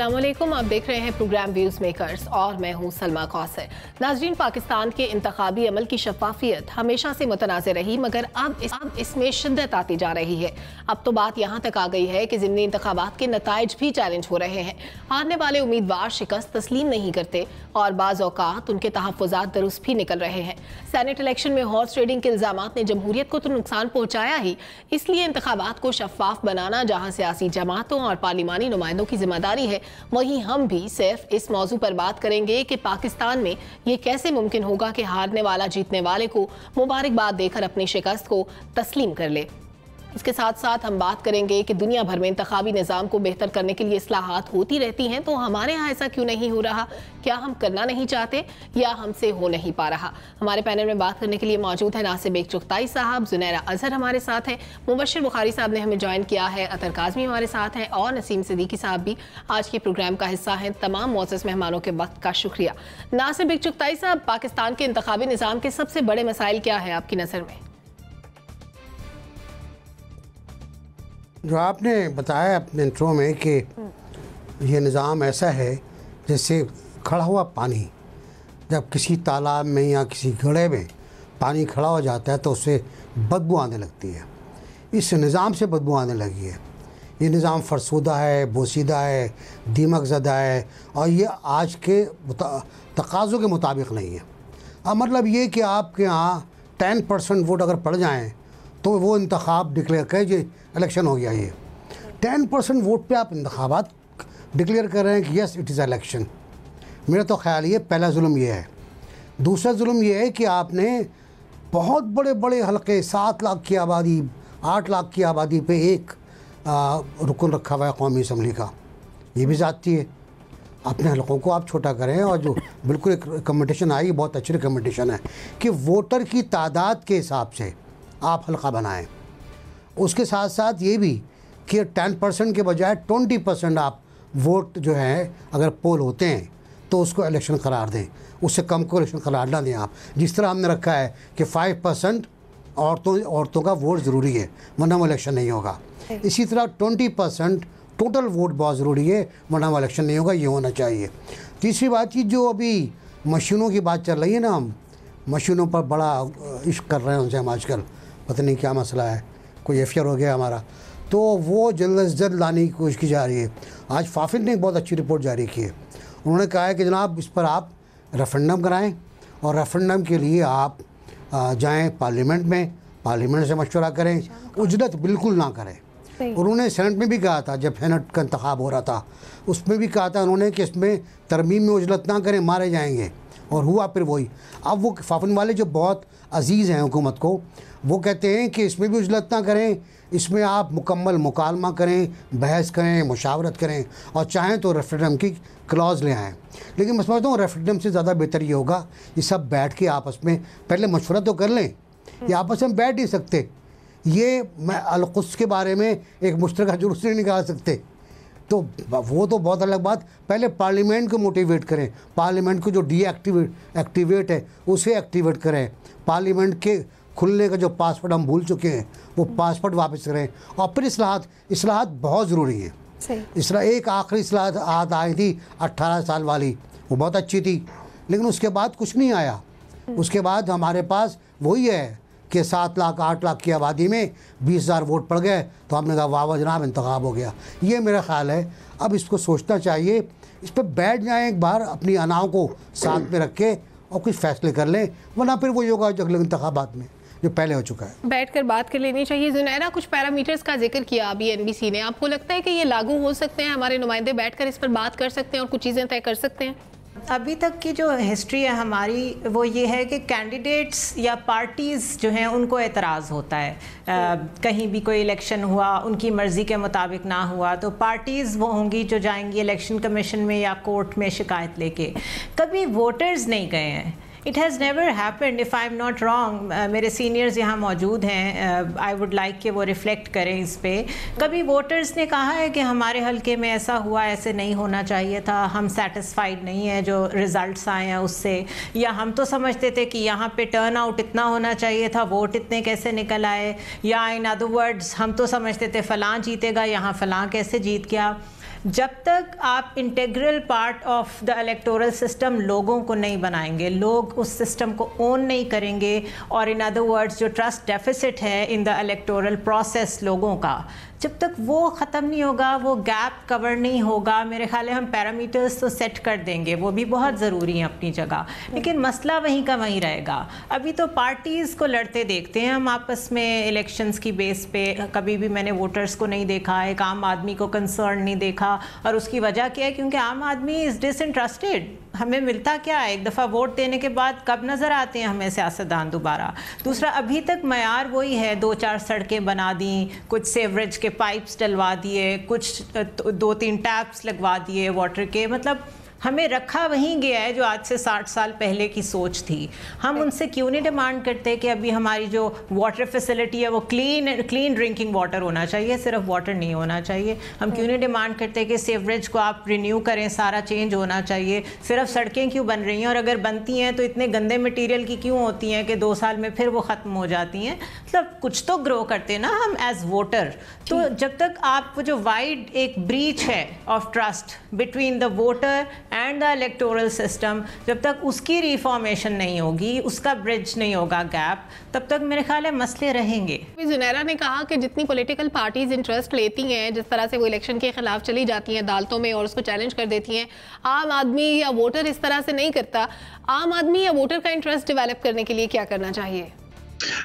अस्सलामुअलैकुम, आप देख रहे हैं प्रोग्राम व्यूज मेकर्स और मैं हूं सलमा कौसर। नाज़रीन, पाकिस्तान के इंतखाबी अमल की शफाफियत हमेशा से मुतनाज़िर रही, मगर अब इसमें शिद्दत आती जा रही है। अब तो बात यहाँ तक आ गई है कि ज़िमनी इंतखाबात के नताइज भी चैलेंज हो रहे हैं। हारने वाले उम्मीदवार शिकस्त तस्लीम नहीं करते और बाज़ औक़ात उनके तहफ़्फ़ुज़ात दुरुस्त भी निकल रहे हैं। सेनेट इलेक्शन में हॉर्स ट्रेडिंग के इल्ज़ामात ने जमहूरियत को तो नुकसान पहुँचाया ही, इसलिए इंतखाबात को शफाफ बनाना जहाँ सियासी जमातों और पार्लिमानी नुमाइंदों की जिम्मेदारी है, वहीं हम भी सिर्फ इस मौजू पर बात करेंगे कि पाकिस्तान में ये कैसे मुमकिन होगा कि हारने वाला जीतने वाले को मुबारकबाद देकर अपनी शिकस्त को तस्लीम कर ले। इसके साथ साथ हम बात करेंगे कि दुनिया भर में इंतखाबी निज़ाम को बेहतर करने के लिए इस्लाहात होती रहती हैं, तो हमारे यहाँ ऐसा क्यों नहीं हो रहा? क्या हम करना नहीं चाहते या हमसे हो नहीं पा रहा? हमारे पैनल में बात करने के लिए मौजूद है नासिर बेग चुगताई साहब, जुनैरा अजहर हमारे साथ हैं, मुबश्शिर बुखारी साहब ने हमें ज्वाइन किया है, अतर काज़मी हमारे साथ हैं और नसीम सिद्दीकी साहब भी आज के प्रोग्राम का हिस्सा हैं। तमाम मोअज़्ज़ज़ मेहमानों के वक्त का शुक्रिया। नासिर बेग चुगताई साहब, पाकिस्तान के इंतखाबी निज़ाम के सबसे बड़े मसाइल क्या है आपकी नज़र में? जो आपने बताया अपने इंट्रो में कि ये निज़ाम ऐसा है जैसे खड़ा हुआ पानी, जब किसी तालाब में या किसी घड़े में पानी खड़ा हो जाता है तो उससे बदबू आने लगती है। इस निज़ाम से बदबू आने लगी है। ये निज़ाम फरसूदा है, बोसीदा है, दीमक ज़दा है और ये आज के तकाज़ों के मुताबिक नहीं है। अब मतलब ये कि आपके यहाँ 10% वोट अगर पड़ जाएँ तो वो इंतखाब डिक्लेयर करें जी इलेक्शन हो गया। ये 10% वोट पे आप इंतखाबात डिक्लेयर कर रहे हैं कि यस इट इज़ इलेक्शन। मेरा तो ख्याल ये पहला जुल्म ये है। दूसरा जुल्म ये है कि आपने बहुत बड़े बड़े हलके 7 लाख की आबादी, 8 लाख की आबादी पे एक रुकन रखा हुआ है कौमी असम्बली का। ये भी ज़्यादती है। अपने हलकों को आप छोटा करें और जो बिल्कुल एक रिकमेंडेशन आई, बहुत अच्छी रिकमेंडेशन है कि वोटर की तादाद के हिसाब से आप हल्का बनाएं। उसके साथ साथ ये भी कि 10% के बजाय 20% आप वोट जो है अगर पोल होते हैं तो उसको इलेक्शन करार दें, उससे कम को इलेक्शन करार ना दें आप। जिस तरह हमने रखा है कि 5% औरतों का वोट ज़रूरी है वरना वो इलेक्शन नहीं होगा। इसी तरह 20% टोटल वोट बहुत ज़रूरी है वरना वो इलेक्शन नहीं होगा, ये होना चाहिए। तीसरी बात की जो अभी मशीनों की बात चल रही है ना, हम मशीनों पर बड़ा इश्क कर रहे हैं उनसे हम आजकल, पता नहीं क्या मसला है, कोई एफआईआर हो गया हमारा, तो वो जल्द से जल्द लाने की कोशिश की जा रही है। आज फाफिल ने एक बहुत अच्छी रिपोर्ट जारी की है। उन्होंने कहा है कि जनाब इस पर आप रेफरेंडम कराएं और रेफरेंडम के लिए आप जाएं पार्लियामेंट में, पार्लियामेंट से मशवरा करें, उजरत बिल्कुल ना करें। उन्होंने सेनेट में भी कहा था, जब सेनेट का इंतखाब हो रहा था उसमें भी कहा था उन्होंने कि इसमें तरमीम में उजरत ना करें, मारे जाएंगे, और हुआ फिर वही। अब वो फाफिल वाले जो बहुत अजीज़ हैं हुकूमत को, वो कहते हैं कि इसमें भी उजलत ना करें, इसमें आप मुकम्मल मुकालमा करें, बहस करें, मुशावरत करें और चाहें तो रेफरेंडम की क्लॉज ले आएँ। लेकिन मैं समझता हूँ रेफरेंडम से ज़्यादा बेहतर ये होगा ये सब बैठ के आपस में पहले मशवरा तो कर लें। ये आपस में बैठ नहीं सकते, ये मैं अल-कुद्स के बारे में एक मुश्तरका जुलूस नहीं निकाल सकते, तो वो तो बहुत अलग बात। पहले पार्लियामेंट को मोटिवेट करें, पार्लियामेंट को जो एक्टिवेट है उसे एक्टिवेट करें, पार्लियामेंट के खुलने का जो पासवर्ड हम भूल चुके हैं वो पासवर्ड वापस करें, और फिर इस्लाहात बहुत ज़रूरी हैं। एक आखिरी इस्लाहात आई थी 18 साल वाली, वो बहुत अच्छी थी, लेकिन उसके बाद कुछ नहीं आया। उसके बाद हमारे पास वही है कि 7 लाख 8 लाख की आबादी में 20,000 वोट पड़ गए, तो हमने कहा वाह वाह जनाब इंतखाब हो गया। ये मेरा ख्याल है। अब इसको सोचना चाहिए, इस पर बैठ जाएं एक बार, अपनी अनाओं को साथ में रख के और कुछ फैसले कर लें, वरना फिर वो होगा अगले इंतखाबात में जो पहले हो चुका है। बैठकर बात कर लेनी चाहिए। जुनैरा, कुछ पैरामीटर्स का जिक्र किया अभी एनबीसी ने, आपको लगता है कि ये लागू हो सकते हैं, हमारे नुमाइंदे बैठकर इस पर बात कर सकते हैं और कुछ चीज़ें तय कर सकते हैं? अभी तक की जो हिस्ट्री है हमारी वो ये है कि कैंडिडेट्स या पार्टीज़ जो हैं उनको एतराज़ होता है। कहीं भी कोई इलेक्शन हुआ, उनकी मर्ज़ी के मुताबिक ना हुआ, तो पार्टीज़ वो होंगी जो जाएंगी इलेक्शन कमीशन में या कोर्ट में शिकायत लेके। कभी वोटर्स नहीं गए हैं। It has never happened, if I am not wrong. मेरे सीनियर्स यहाँ मौजूद हैं, आई वुड लाइक कि वो रिफ़्लेक्ट करें इस पर। कभी वोटर्स ने कहा है कि हमारे हलके में ऐसा हुआ, ऐसे नहीं होना चाहिए था, हम सेटिस्फाइड नहीं हैं जो रिज़ल्ट्स आए हैं उससे, या हम तो समझते थे कि यहाँ पे टर्न आउट इतना होना चाहिए था, वोट इतने कैसे निकल आए, या इन अदर वर्ड्स हम तो समझते थे फ़लाँ जीतेगा, यहाँ फ़लाँ कैसे जीत गया। जब तक आप integral part of the electoral system लोगों को नहीं बनाएंगे, लोग उस सिस्टम को ओन नहीं करेंगे, और इन अदर वर्ड्स जो ट्रस्ट डेफिसिट है इन द इलेक्टोरल प्रोसेस लोगों का, जब तक वो ख़त्म नहीं होगा, वो गैप कवर नहीं होगा, मेरे ख्याल है हम पैरामीटर्स तो सेट कर देंगे, वो भी बहुत ज़रूरी हैं अपनी जगह, लेकिन मसला वहीं का वहीं रहेगा। अभी तो पार्टीज़ को लड़ते देखते हैं हम आपस में इलेक्शंस की बेस पे, कभी भी मैंने वोटर्स को नहीं देखा, एक आम आदमी को कंसर्न नहीं देखा, और उसकी वजह क्या है? क्योंकि आम आदमी इज़ डिसइंटरेस्टेड। हमें मिलता क्या है? एक दफ़ा वोट देने के बाद कब नज़र आते हैं हमें सियासतदान दोबारा? दूसरा, अभी तक मयार वही है, 2-4 सड़कें बना दी, कुछ सेवरेज के पाइप्स डलवा दिए, कुछ 2-3 टैप्स लगवा दिए वाटर के, मतलब हमें रखा वहीं गया है जो आज से 60 साल पहले की सोच थी। हम उनसे क्यों नहीं डिमांड करते कि अभी हमारी जो वाटर फैसिलिटी है वो क्लीन ड्रिंकिंग वाटर होना चाहिए, सिर्फ वाटर नहीं होना चाहिए। हम क्यों नहीं डिमांड करते कि सेवरेज को आप रिन्यू करें, सारा चेंज होना चाहिए, सिर्फ सड़कें क्यों बन रही हैं, और अगर बनती हैं तो इतने गंदे मटीरियल की क्यों होती हैं कि 2 साल में फिर वो ख़त्म हो जाती हैं? मतलब कुछ तो ग्रो करते ना हम एज वोटर। तो जब तक आप जो वाइड एक ब्रीच है of trust between the voter and the electoral system, जब तक उसकी रिफॉर्मेशन नहीं होगी, उसका ब्रिज नहीं होगा गैप, तब तक मेरे ख्याल है मसले रहेंगे। जुनैरा ने कहा कि जितनी पॉलिटिकल पार्टीज इंटरेस्ट लेती हैं, जिस तरह से वो इलेक्शन के खिलाफ चली जाती हैं अदालतों में और उसको चैलेंज कर देती हैं, आम आदमी या वोटर इस तरह से नहीं करता। आम आदमी या वोटर का इंटरेस्ट डेवलप करने के लिए क्या करना चाहिए?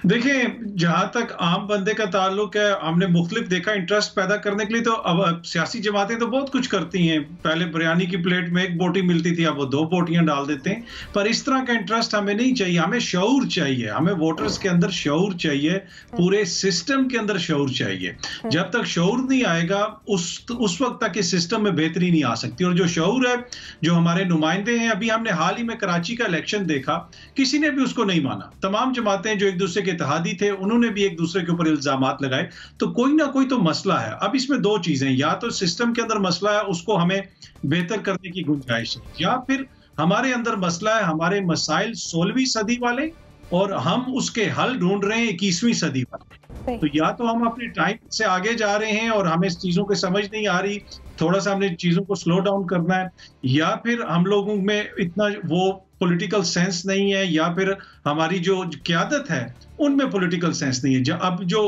देखिए, जहां तक आम बंदे का ताल्लुक है, हमने मुख्तलिफ देखा इंटरेस्ट पैदा करने के लिए तो अब सियासी जमातें तो बहुत कुछ करती हैं। पहले बिरयानी की प्लेट में 1 बोटी मिलती थी, अब वो 2 बोटियां डाल देते हैं। पर इस तरह का इंटरेस्ट हमें नहीं चाहिए, हमें शऊर चाहिए, हमें वोटर्स के अंदर शऊर चाहिए, पूरे सिस्टम के अंदर शऊर चाहिए। जब तक शऊर नहीं आएगा उस वक्त तक इस सिस्टम में बेहतरी नहीं आ सकती। और जो शऊर है, जो हमारे नुमाइंदे हैं, अभी हमने हाल ही में कराची का इलेक्शन देखा, किसी ने भी उसको नहीं माना। तमाम जमातें जो एक दूसरे के इत्तेहादी थे, उन्होंने भी एक दूसरे के ऊपर इल्जामात लगाए। तो कोई ना कोई तो मसला है। अब इसमें 2 चीजें, या तो सिस्टम के अंदर मसला है, उसको हमें बेहतर करने की गुंजाइश है, या फिर हमारे अंदर मसला है, हमारे मसाइल 16वीं सदी वाले और हम उसके हल ढूंढ रहे हैं 21वीं सदी वाले। तो या तो हम अपने टाइम से आगे जा रहे हैं और हमें इस चीजों की समझ नहीं आ रही, थोड़ा सा हमने चीजों को स्लो डाउन करना है, या फिर हम लोगों में इतना वो पॉलिटिकल सेंस नहीं है, या फिर हमारी जो क़यादत है उनमें पॉलिटिकल सेंस नहीं है। अब जो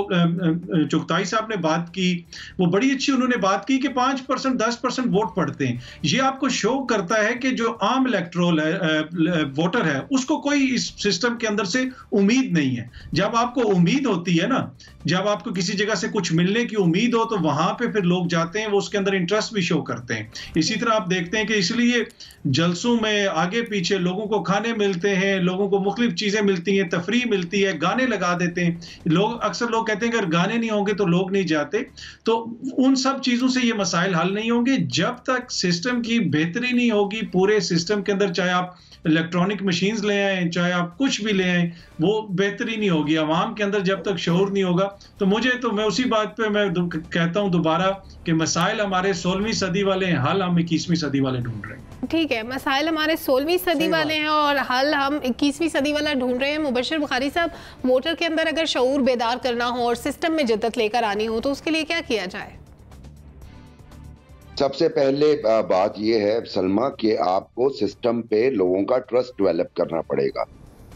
चुगताई साहब ने बात की, वो बड़ी अच्छी उन्होंने बात की कि 5% 10% वोट पड़ते हैं। ये आपको शो करता है कि जो आम इलेक्टोरल वोटर है उसको कोई इस सिस्टम के अंदर से उम्मीद नहीं है। जब आपको उम्मीद होती है ना, जब आपको किसी जगह से कुछ मिलने की उम्मीद हो, तो वहां पे फिर लोग जाते हैं, वो उसके अंदर इंटरेस्ट भी शो करते हैं। इसी तरह आप देखते हैं कि इसलिए जलसों में आगे पीछे लोगों को खाने मिलते हैं, लोगों को मुख्तलिफ चीजें मिलती हैं, तफरीह मिलती है, गाने लगा देते हैं। अक्सर लोग कहते हैं अगर गाने नहीं होंगे तो लोग नहीं जाते। तो उन सब चीजों से ये मसाइल हल नहीं होंगे जब तक सिस्टम की बेहतरी नहीं होगी। पूरे सिस्टम के अंदर चाहे आप इलेक्ट्रॉनिक मशीन्स ले आए, चाहे आप कुछ भी ले आए, वो बेहतरी नहीं होगी। आवाम के अंदर जब तक शऊर नहीं होगा, तो मैं उसी बात पे मैं कहता हूं दोबारा कि मसाइल हमारे 16वीं सदी वाले हैं, हल हम 21वीं सदी वाले ढूंढ रहे हैं। ठीक है, मसाइल हमारे 16वीं सदी वाले हैं और हल हम 21वीं सदी वाला ढूंढ रहे हैं। मुबशिर बुखारी साहब, वोटर के अंदर अगर शऊर बेदार करना हो और सिस्टम में जिद्दत लेकर आनी हो तो उसके लिए क्या किया जाए? सबसे पहले बात यह है सलमा कि आपको सिस्टम पे लोगों का ट्रस्ट डेवलप करना पड़ेगा।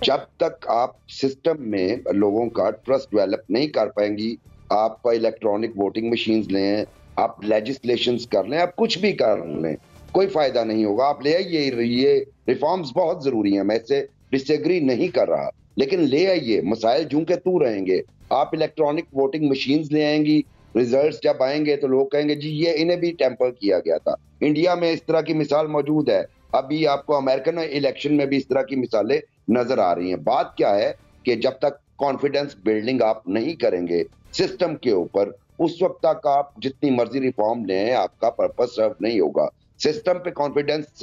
जब तक आप सिस्टम में लोगों का ट्रस्ट डेवलप नहीं कर पाएंगी, आप इलेक्ट्रॉनिक वोटिंग मशीन्स लें, आप लेजिस्लेशंस कर लें, आप कुछ भी कर लें, कोई फायदा नहीं होगा। आप ले आइए, ये रिफॉर्म्स बहुत जरूरी हैं, मैं इससे डिसएग्री नहीं कर रहा, लेकिन ले आइए, मसाइल जूं के तू रहेंगे। आप इलेक्ट्रॉनिक वोटिंग मशीन्स ले आएंगी, रिजल्ट्स जब आएंगे तो लोग कहेंगे जी ये इन्हें भी टेम्पर किया गया था। इंडिया में इस तरह की मिसाल मौजूद है, अभी आपको अमेरिकन इलेक्शन में भी इस तरह की मिसालें नजर आ रही हैं। बात क्या है कि जब तक कॉन्फिडेंस बिल्डिंग आप नहीं करेंगे सिस्टम के ऊपर, उस वक्त तक आप जितनी मर्जी रिफॉर्म लें, आपका पर्पस सर्व नहीं होगा। सिस्टम पे कॉन्फिडेंस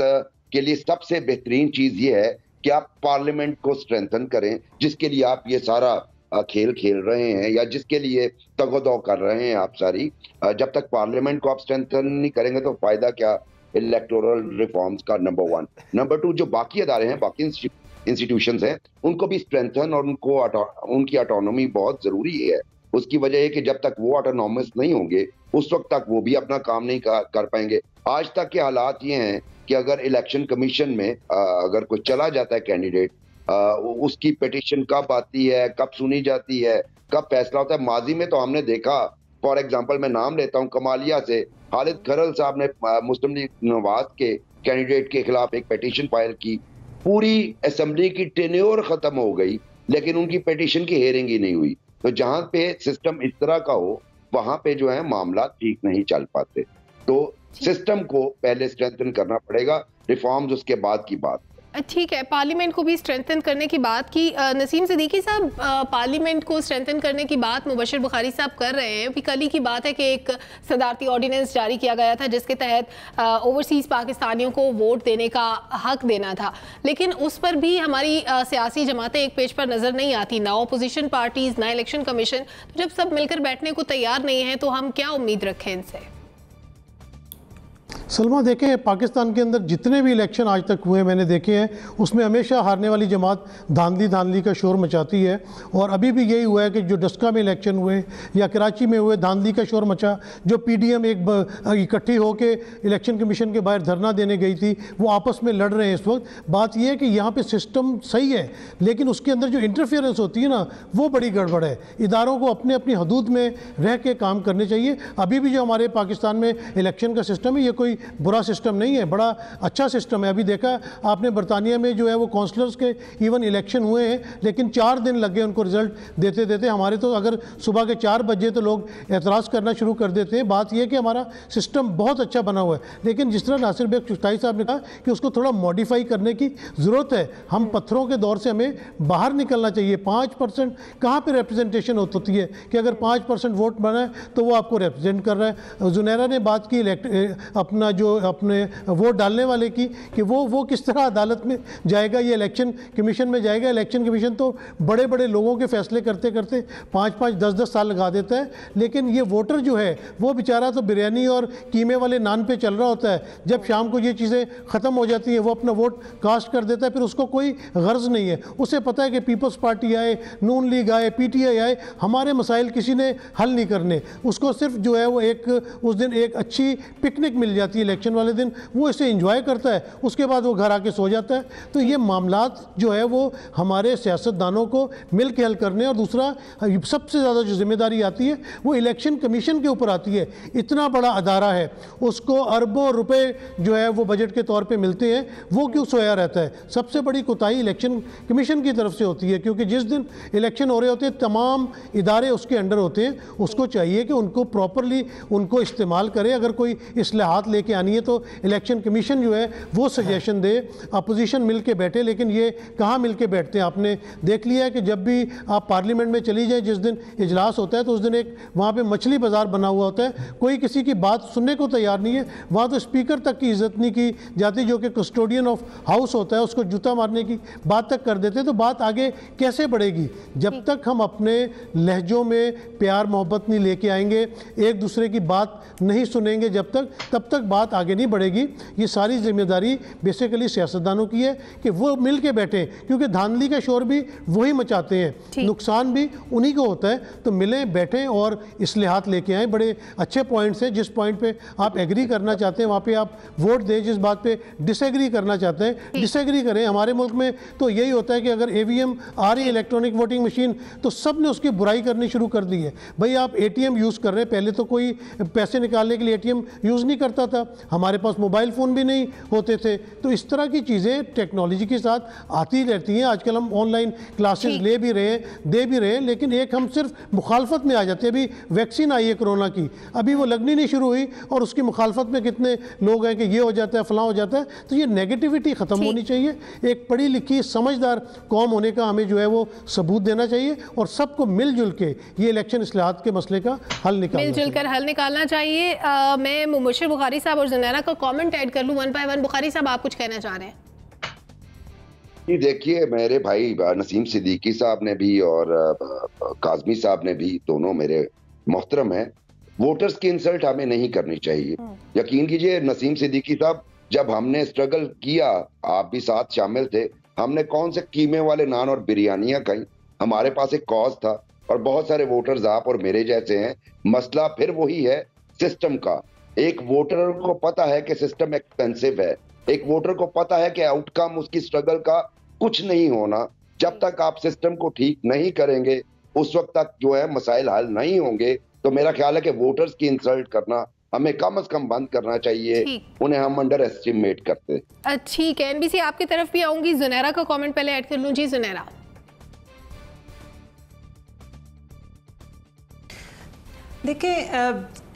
के लिए सबसे बेहतरीन चीज ये है कि आप पार्लियामेंट को स्ट्रेंथन करें, जिसके लिए आप ये सारा खेल खेल रहे हैं या जिसके लिए तगोदो कर रहे हैं आप सारी। जब तक पार्लियामेंट को आप स्ट्रेंथन नहीं करेंगे तो फायदा क्या इलेक्टोरल रिफॉर्म्स का, नंबर 1। नंबर 2, जो बाकी अदारे हैं, बाकी इंस्टीट्यूशंस हैं, उनको भी स्ट्रेंथन और उनकी ऑटोनॉमी बहुत जरूरी है। उसकी वजह है कि जब तक वो ऑटोनॉमस नहीं होंगे उस वक्त तक वो भी अपना काम नहीं कर पाएंगे। आज तक के हालात ये हैं कि अगर इलेक्शन कमीशन में अगर कोई चला जाता है कैंडिडेट, उसकी पिटीशन कब आती है, कब सुनी जाती है, कब फैसला होता है। माजी में तो हमने देखा, फॉर एग्जांपल मैं नाम लेता हूं, कमालिया से खालिद खरल साहब ने मुस्लिम लीग नवाज के कैंडिडेट के खिलाफ एक पिटीशन फाइल की, पूरी असेंबली की टेन्योर खत्म हो गई लेकिन उनकी पिटीशन की हेयरिंग ही नहीं हुई। तो जहां पे सिस्टम इस तरह का हो वहां पे जो है मामला ठीक नहीं चल पाते। तो सिस्टम को पहले स्ट्रेंथन करना पड़ेगा, रिफॉर्म्स उसके बाद की बात। ठीक है, पार्लियामेंट को भी स्ट्रेंथन करने की बात की। नसीम सिद्दीकी साहब, पार्लियामेंट को स्ट्रेंथन करने की बात मुबशिर बुखारी साहब कर रहे हैं। अभी कल ही की बात है कि एक सदारती ऑर्डिनेंस जारी किया गया था जिसके तहत ओवरसीज़ पाकिस्तानियों को वोट देने का हक देना था, लेकिन उस पर भी हमारी सियासी जमातें एक पेज पर नज़र नहीं आती, ना अपोजिशन पार्टीज़ ना इलेक्शन कमीशन। तो जब सब मिलकर बैठने को तैयार नहीं है तो हम क्या उम्मीद रखें इनसे? सलमा, देखें पाकिस्तान के अंदर जितने भी इलेक्शन आज तक हुए मैंने देखे हैं, उसमें हमेशा हारने वाली जमात धांधली का शोर मचाती है। और अभी भी यही हुआ है कि जो डस्का में इलेक्शन हुए या कराची में हुए, धांधली का शोर मचा। जो PDM एक इकट्ठी होकर इलेक्शन कमीशन के बाहर धरना देने गई थी, वो आपस में लड़ रहे हैं इस वक्त। बात यह है कि यहाँ पर सिस्टम सही है लेकिन उसके अंदर जो इंटरफेरेंस होती है ना, वो बड़ी गड़बड़ है। इदारों को अपने अपनी हदूद में रह के काम करने चाहिए। अभी भी जो हमारे पाकिस्तान में इलेक्शन का सिस्टम है, ये कोई बुरा सिस्टम नहीं है, बड़ा अच्छा सिस्टम है। अभी देखा आपने बरतानिया में जो है वो काउंसलर्स के इवन इलेक्शन हुए हैं लेकिन 4 दिन लग गए उनको रिजल्ट देते देते। हमारे तो अगर सुबह के 4 बजे तो लोग एतराज़ करना शुरू कर देते हैं। बात यह कि हमारा सिस्टम बहुत अच्छा बना हुआ है, लेकिन जिस तरह नासिर बेग चुगताई साहब ने कहा कि उसको थोड़ा मॉडिफाई करने की ज़रूरत है। हम पत्थरों के दौर से हमें बाहर निकलना चाहिए। 5% कहाँ पर रिप्रेजेंटेशन होती है कि अगर 5% वोट बना है तो वो आपको रिप्रेजेंट कर रहा है। जुनैरा ने बात की अपना जो अपने वोट डालने वाले की कि वो किस तरह अदालत में जाएगा, ये इलेक्शन कमीशन में जाएगा। इलेक्शन कमीशन तो बड़े बड़े लोगों के फैसले करते करते 5-5, 10-10 साल लगा देता है, लेकिन ये वोटर जो है वो बेचारा तो बिरयानी और कीमे वाले नान पे चल रहा होता है। जब शाम को ये चीज़ें ख़त्म हो जाती है वो अपना वोट कास्ट कर देता है, फिर उसको कोई गर्ज नहीं है। उसे पता है कि पीपल्स पार्टी आए, नून लीग आए, PTI आए, हमारे मसाइल किसी ने हल नहीं करने। उसको सिर्फ जो है वो उस दिन एक अच्छी पिकनिक मिल जाती है इलेक्शन वाले दिन, वो इसे एंजॉय करता है, उसके बाद वो घर आके सो जाता है। तो ये मामलात जो है वो हमारे सियासतदानों को मिल के हल करने। और दूसरा सबसे ज़्यादा जो जिम्मेदारी आती है वो इलेक्शन कमीशन के ऊपर आती है। इतना बड़ा अदारा है, उसको अरबों रुपए जो है वो बजट के तौर पे मिलते हैं, वो क्यों सोया रहता है? सबसे बड़ी कोताही इलेक्शन कमीशन की तरफ से होती है, क्योंकि जिस दिन इलेक्शन हो रहे होते हैं तमाम इदारे उसके अंडर होते हैं। उसको चाहिए कि उनको प्रॉपरली उनको इस्तेमाल करे। अगर कोई इस्लाहात लेके आनी है तो इलेक्शन कमीशन जो है वो सजेशन दे, अपोजिशन मिल के बैठे। लेकिन ये कहाँ मिल के बैठते हैं? आपने देख लिया है कि जब भी आप पार्लियामेंट में चली जाए, जिस दिन इजलास होता है तो उस दिन एक वहाँ पे मछली बाजार बना हुआ होता है, कोई किसी की बात सुनने को तैयार नहीं है। वहाँ तो स्पीकर तक की इज्जत नहीं की जाती, जो कि कस्टोडियन ऑफ हाउस होता है, उसको जूता मारने की बात तक कर देते। तो बात आगे कैसे बढ़ेगी? जब तक हम अपने लहजों में प्यार मोहब्बत नहीं लेके आएंगे, एक दूसरे की बात नहीं सुनेंगे तब तक बात आगे नहीं बढ़ेगी। ये सारी जिम्मेदारी बेसिकली सियासतदानों की है कि वो मिल के बैठे, क्योंकि धांधली का शोर भी वही मचाते हैं, नुकसान भी उन्हीं को होता है। तो मिलें, बैठें और इस्लाहात लेके आएँ। बड़े अच्छे पॉइंट्स हैं। जिस पॉइंट पे आप एग्री करना चाहते हैं वहाँ पे आप वोट दें, जिस बात पे डिसएग्री करना चाहते हैं डिसएग्री करें। हमारे मुल्क में तो यही होता है कि अगर EVM आ रही है, इलेक्ट्रॉनिक वोटिंग मशीन, तो सब ने उसकी बुराई करनी शुरू कर दी है। भाई आप ATM यूज़ कर रहे हैं, पहले तो कोई पैसे निकालने के लिए ATM यूज़ नहीं करता था, हमारे पास मोबाइल फ़ोन भी नहीं होते थे। तो इस तरह की चीज़ें टेक्नोलॉजी के साथ आती रहती हैं। आजकल हम ऑनलाइन क्लासेस ले भी रहे हैं, दे भी रहे हैं, लेकिन एक हम सिर्फ मुखालफत में आ जाते हैं। अभी वैक्सीन आई है कोरोना की, अभी वो लगनी नहीं शुरू हुई और उसकी मुखालफत में कितने लोग हैं कि ये हो जाता है, फलां हो जाता है। तो ये नेगेटिविटी ख़त्म होनी चाहिए। एक पढ़ी लिखी समझदार कौम होने का हमें जो है वो सबूत देना चाहिए और सबको मिलजुल के ये इलेक्शन इस्लाहात के मसले का हल निकालना चाहिए। मैं मुबशिर बुखारी साहब और ज़ुनैरा का कमेंट ऐड कर लूँ 1 by 1। बुखारी साहब, आप कुछ कहना चाह रहे हैं? जी देखिए, मेरे भाई नसीम सिद्दीकी साहब ने भी और काज़मी साहब ने भी, दोनों मेरे मोहतरम हैं। वोटर्स की इंसल्ट हमें नहीं करनी चाहिए। यकीन कीजिए नसीम सिद्दीकी साहब, जब हमने स्ट्रगल किया, आप भी साथ शामिल थे, हमने कौन से कीमे वाले नान और बिरयानियां खाई। हमारे पास एक कॉज था और बहुत सारे वोटर्स आप और मेरे जैसे हैं। मसला फिर वही है, सिस्टम का। एक वोटर को पता है कि सिस्टम एक्सपेंसिव है, एक वोटर को पता है कि आउटकम उसकी स्ट्रगल का कुछ नहीं होना। जब तक आप सिस्टम को ठीक नहीं करेंगे उस वक्त तक जो है मसाइल हल नहीं होंगे। तो मेरा ख्याल है कि वोटर्स की इंसल्ट करना हमें कम से कम बंद करना चाहिए, उन्हें हम अंडर एस्टिमेट करते। ठीक है, एनबीसी आपकी तरफ भी आऊंगी। जुनैरा का कमेंट पहले ऐड कर लूं। जी जुनैरा। देखिए,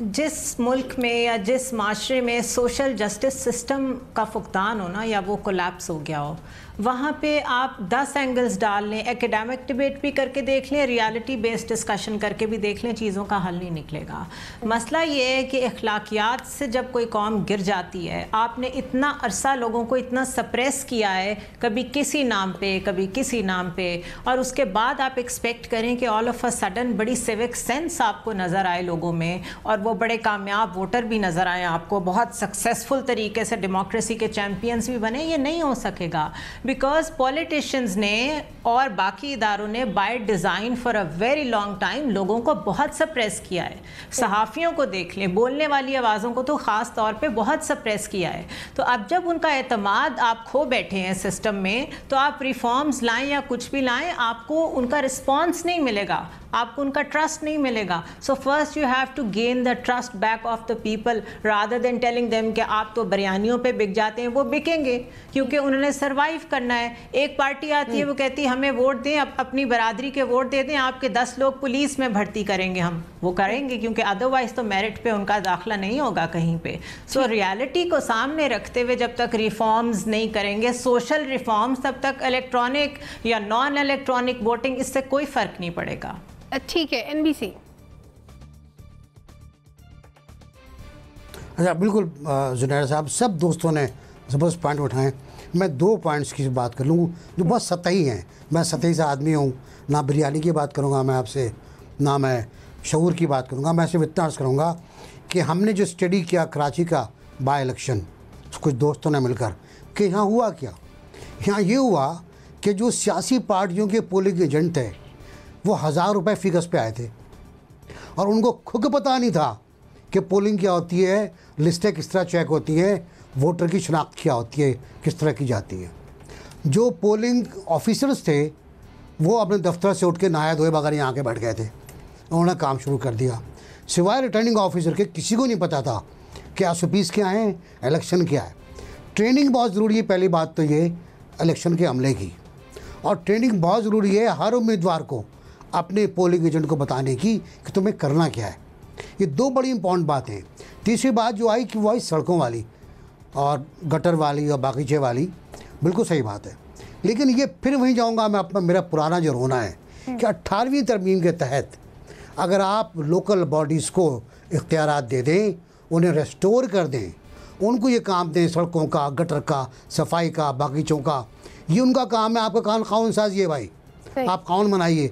जिस मुल्क में या जिस माशरे में सोशल जस्टिस सिस्टम का फुकदान हो ना, या वो कोलैप्स हो गया हो, वहाँ पे आप 10 एंगल्स डाल लें, एकेडमिक डिबेट भी करके देख लें, रियलिटी बेस्ड डिस्कशन करके भी देख लें, चीज़ों का हल नहीं निकलेगा। मसला ये है कि अखलाकियात से जब कोई कौम गिर जाती है, आपने इतना अरसा लोगों को इतना सप्रेस किया है, कभी किसी नाम पे कभी किसी नाम पे, और उसके बाद आप एक्सपेक्ट करें कि ऑल ऑफ अ सडन बड़ी सिविक सेंस आपको नज़र आए लोगों में, और वो बड़े कामयाब वोटर भी नज़र आए आपको, बहुत सक्सेसफुल तरीके से डेमोक्रेसी के चैम्पियंस भी बने। ये नहीं हो सकेगा, बिकॉज पॉलिटिशियंस ने और बाकी इदारों ने by design for a very long time लोगों को बहुत सप्रेस किया है। सहाफ़ियों को देख लें, बोलने वाली आवाज़ों को तो ख़ास तौर पे बहुत सप्रेस किया है। तो अब जब उनका एतमाद आप खो बैठे हैं सिस्टम में, तो आप रिफॉर्म्स लाएं या कुछ भी लाएं, आपको उनका रिस्पॉन्स नहीं मिलेगा, आपको उनका ट्रस्ट नहीं मिलेगा। So first you have to gain the trust back of the people rather than telling them कि आप तो बिरयानियों पे बिक जाते हैं। वो बिकेंगे क्योंकि उन्होंने सर्वाइव करना है। एक पार्टी आती है, वो कहती है हमें वोट दें, अपनी बरादरी के वोट दे दें, आपके 10 लोग पुलिस में भर्ती करेंगे, हम वो करेंगे क्योंकि अदरवाइज तो मेरिट पे उनका दाखिला नहीं होगा कहीं पे। सो रियलिटी को सामने रखते हुए जब तक रिफॉर्म्स नहीं करेंगे, सोशल रिफॉर्म्स, तब तक इलेक्ट्रॉनिक या नॉन इलेक्ट्रॉनिक वोटिंग, इससे कोई फ़र्क नहीं पड़ेगा। ठीक है, एनबीसी। अच्छा, बिल्कुल जुनैर साहब, सब दोस्तों ने ज़बरदस्त पॉइंट उठाए। मैं 2 पॉइंट्स की बात कर लूँ जो बहुत सतही हैं। मैं सतही से आदमी हूँ, ना बिरयानी की बात करूँगा मैं आपसे, ना मैं शऊर की बात करूँगा। मैं सिर्फ इतना अर्ज़ करूँगा कि हमने जो स्टडी किया कराची का बाय इलेक्शन, कुछ दोस्तों ने मिलकर, कि यहाँ हुआ क्या। यहाँ ये हुआ कि जो सियासी पार्टियों के पोलिंग एजेंट थे वो 1000 रुपये फ़िगस पे आए थे, और उनको खुद पता नहीं था कि पोलिंग क्या होती है, लिस्टें किस तरह चेक होती हैं, वोटर की शनाख्त क्या होती है, किस तरह की जाती है। जो पोलिंग ऑफिसर्स थे वो अपने दफ्तर से उठ के नहाए धोए बगैर यहाँ के बैठ गए थे, उन्होंने काम शुरू कर दिया। सिवाय रिटर्निंग ऑफिसर के किसी को नहीं पता था कि एसओपीज़ क्या हैं, इलेक्शन क्या है। ट्रेनिंग बहुत ज़रूरी है, पहली बात तो ये इलेक्शन के अमले की, और ट्रेनिंग बहुत ज़रूरी है हर उम्मीदवार को अपने पोलिंग एजेंट को बताने की कि तुम्हें करना क्या है। ये 2 बड़ी इंपॉर्टेंट बातें। तीसरी बात जो आई कि वो आई सड़कों वाली और गटर वाली और बागीचे वाली, बिल्कुल सही बात है। लेकिन ये फिर वहीं जाऊंगा मैं, अपना मेरा पुराना जो रोना है कि 18वीं तरमीम के तहत अगर आप लोकल बॉडीज़ को इख्तियारात दे दें, उन्हें रेस्टोर कर दें, उनको ये काम दें, सड़कों का, गटर का, सफाई का, बागीचों का, ये उनका काम है। आपका कानून साज ये भाई, आप कानून बनाइए,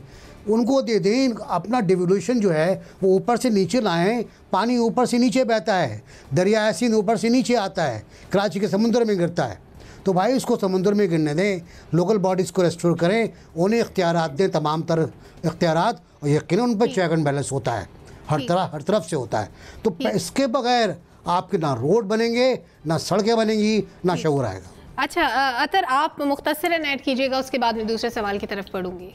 उनको दे दें। अपना डिवोल्यूशन जो है वो ऊपर से नीचे लाएं। पानी ऊपर से नीचे बहता है, दरिया यासीन ऊपर से नीचे आता है, कराची के समुद्र में गिरता है, तो भाई उसको समुद्र में गिरने दें। लोकल बॉडीज़ को रेस्टोर करें, उन्हें इख्तियारात दें, तमाम तरह इख्तियारात, और यकीनन उन पर चेक एंड बैलेंस होता है, हर तरफ से होता है। तो इसके बगैर आपके ना रोड बनेंगे, ना सड़कें बनेंगी, ना शऊर आएगा। अच्छा अतर, आप मुख्तसरन ऐड कीजिएगा, उसके बाद में दूसरे सवाल की तरफ पढ़ूंगी।